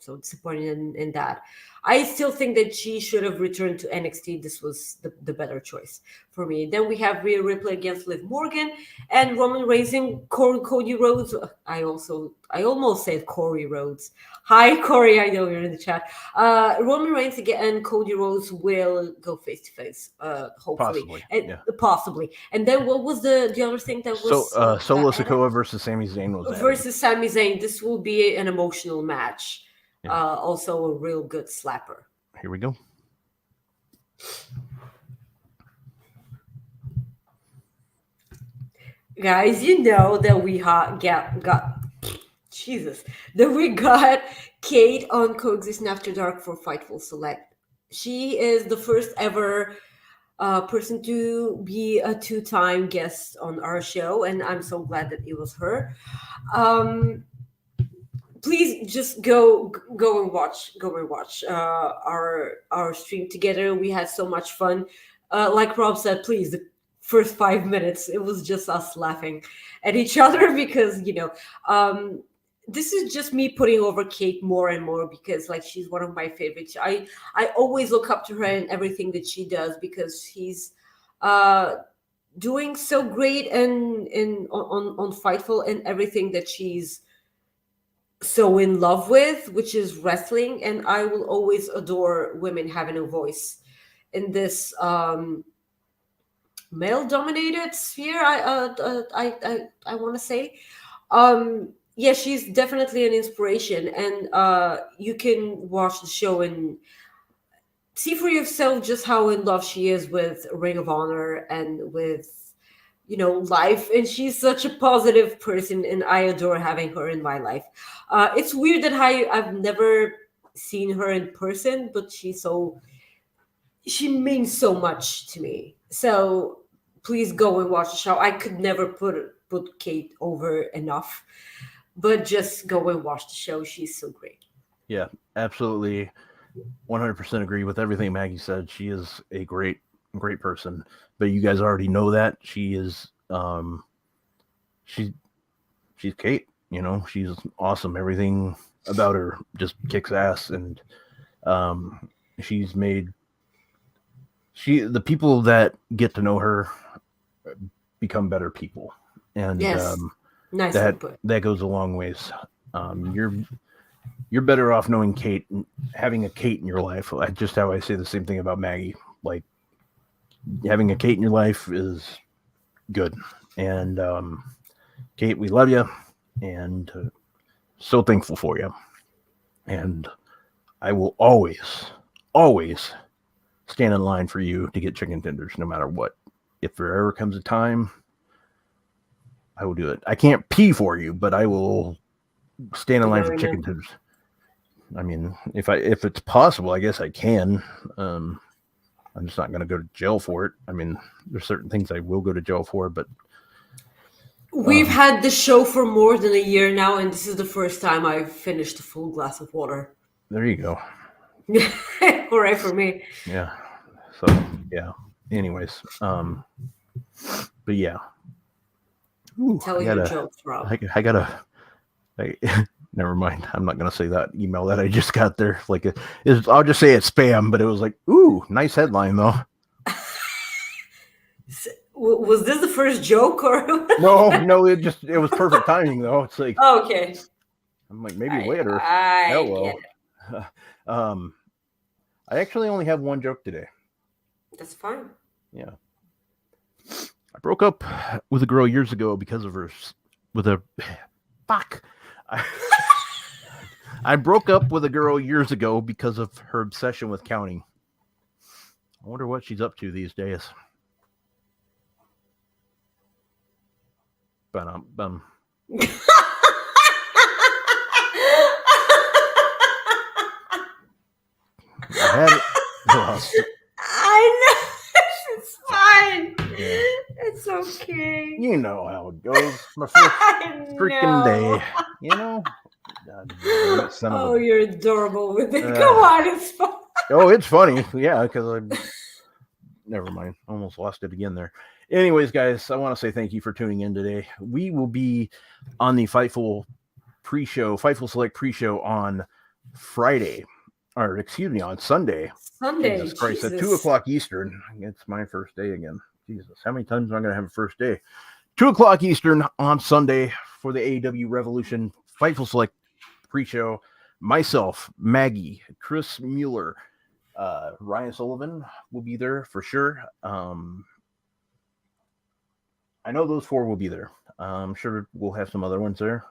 So disappointed in that. I still think that she should have returned to NXT. This was the better choice for me. Then we have Rhea Ripley against Liv Morgan and Roman Reigns and Cody Rhodes. I almost said Corey Rhodes. Hi, Corey. I know you're in the chat. Roman Reigns and Cody Rhodes will go face to face, hopefully, possibly. And then what was the other thing that was Solo Sikoa versus Sami Zayn was versus Sami Zayn? This will be an emotional match. Yeah. Also a real good slapper. Here we go. Guys, you know that we got Kate on Coexisting After Dark for Fightful Select. She is the first ever person to be a 2-time guest on our show, and I'm so glad that it was her. Please just go and watch our stream together. We had so much fun. Like Rob said, please, the first 5 minutes it was just us laughing at each other because this is just me putting over Kate more and more because like she's one of my favorites. I always look up to her and everything that she does because she's doing so great and on Fightful and everything that she's so in love with, which is wrestling. And I will always adore women having a voice in this male-dominated sphere. I want to say, yeah, she's definitely an inspiration, and you can watch the show and see for yourself just how in love she is with Ring of Honor and with life. And she's such a positive person, and I adore having her in my life. It's weird that I've never seen her in person, but she means so much to me. So please go and watch the show. I could never put Kate over enough, but just go and watch the show. She's so great. Yeah, absolutely. 100% agree with everything Maggie said. She is a great person, but you guys already know that she is, she's Kate, she's awesome. Everything about her just kicks ass. And, the people that get to know her become better people. And, yes. Nice that goes a long ways. You're better off knowing Kate and having a Kate in your life. Just how I say the same thing about Maggie. Like having a Kate in your life is good. And Kate, we love you, and so thankful for you. And I will always stand in line for you to get chicken tenders, no matter what. If there ever comes a time, I will do it. I can't pee for you, but I will stand in line for chicken tenders. I mean, if it's possible, I guess I can. I'm just not going to go to jail for it. I mean, there's certain things I will go to jail for, but we've had the show for more than a year now, and this is the first time I've finished a full glass of water. There you go. Hooray for me. Yeah. So yeah. Anyways, but yeah. Ooh, tell your jokes, Rob. I gotta. Never mind. I'm not gonna say that email that I just got there. I'll just say it's spam. But it was like, ooh, nice headline though. Was this the first joke or? No. It was perfect timing though. It's like, oh, okay. I'm like maybe later. Hello. I actually only have one joke today. That's fine. Yeah. I broke up with a girl years ago because of her. I broke up with a girl years ago because of her obsession with counting. I wonder what she's up to these days. Bum. I had it. I know. It's fine. Yeah. It's okay. You know how it goes. My first freaking day. God, you're adorable with it. Come on, it's fun. Oh, it's funny. Yeah, because never mind. Almost lost it again there. Anyways, guys, I want to say thank you for tuning in today. We will be on the Fightful Select pre-show on Sunday. Sunday. Jesus Christ, at 2 o'clock Eastern. It's my first day again. Jesus, how many times am I going to have a first day? 2 o'clock Eastern on Sunday for the AEW Revolution Fightful Select pre-show. Myself, Maggie, Chris Mueller, Ryan Sullivan will be there for sure. I know those four will be there. I'm sure we'll have some other ones there.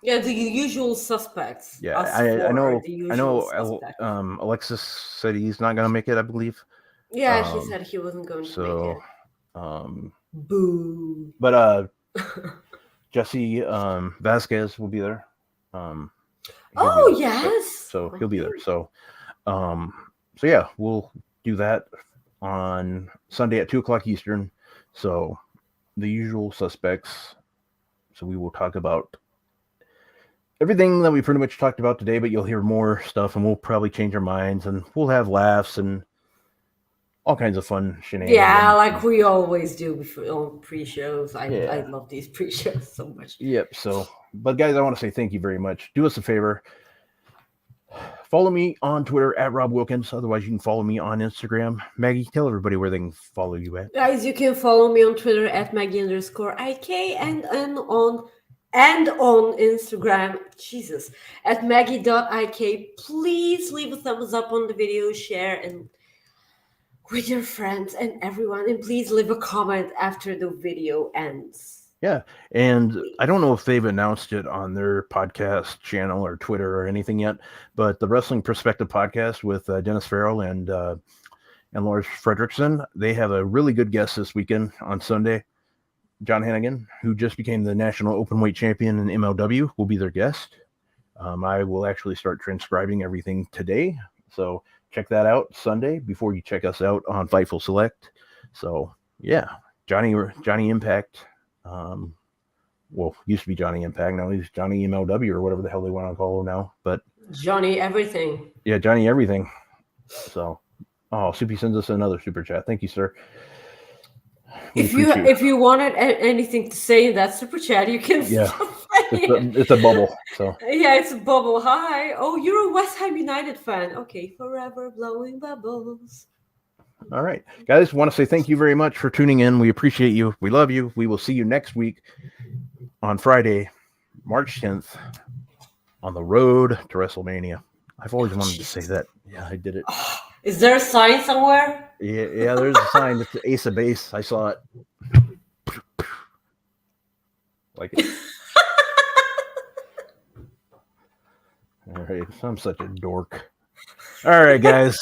Yeah, the usual suspects. Yeah, I know. Alexis said he's not going to make it, I believe. Yeah, he said he wasn't going to make it. Boo. But Jesse Vasquez will be there. Yes. So he'll be there. So yeah, we'll do that on Sunday at 2 o'clock Eastern. So the usual suspects. So we will talk about everything that we pretty much talked about today, but you'll hear more stuff and we'll probably change our minds and we'll have laughs and all kinds of fun shenanigans. Yeah, like we always do on pre-shows. I love these pre-shows so much. Yep. So, but guys, I want to say thank you very much. Do us a favor. Follow me on Twitter at Rob Wilkins. Otherwise, you can follow me on Instagram. Maggie, tell everybody where they can follow you at. Guys, you can follow me on Twitter at Maggie_IK and on Instagram, Jesus, at Maggie.IK. Please leave a thumbs up on the video, share, and with your friends and everyone. And please leave a comment after the video ends. Yeah, and I don't know if they've announced it on their podcast channel or Twitter or anything yet, but the Wrestling Perspective podcast with Dennis Farrell and Lars Fredrickson, they have a really good guest this weekend on Sunday. John Hannigan, who just became the national openweight champion in MLW, will be their guest. I will actually start transcribing everything today, so check that out Sunday before you check us out on Fightful Select. So yeah, Johnny Impact. Used to be Johnny Impact. Now he's Johnny MLW or whatever the hell they want to call him now. But Johnny Everything. Yeah, Johnny Everything. So, Soupy sends us another super chat. Thank you, sir. If you wanted anything to say in that super chat, you can. Yeah, it's a bubble. So yeah, it's a bubble. Hi. Oh, you're a West Ham United fan. Okay, forever blowing bubbles. All right, guys, want to say thank you very much for tuning in. We appreciate you. We love you. We will see you next week on Friday, March 10th, on the road to WrestleMania. I've always wanted to say that. Yeah, I did it. Is there a sign somewhere? Yeah, there's a sign. It's the Ace of Base. I saw it. Like it. All right, I'm such a dork. All right, guys.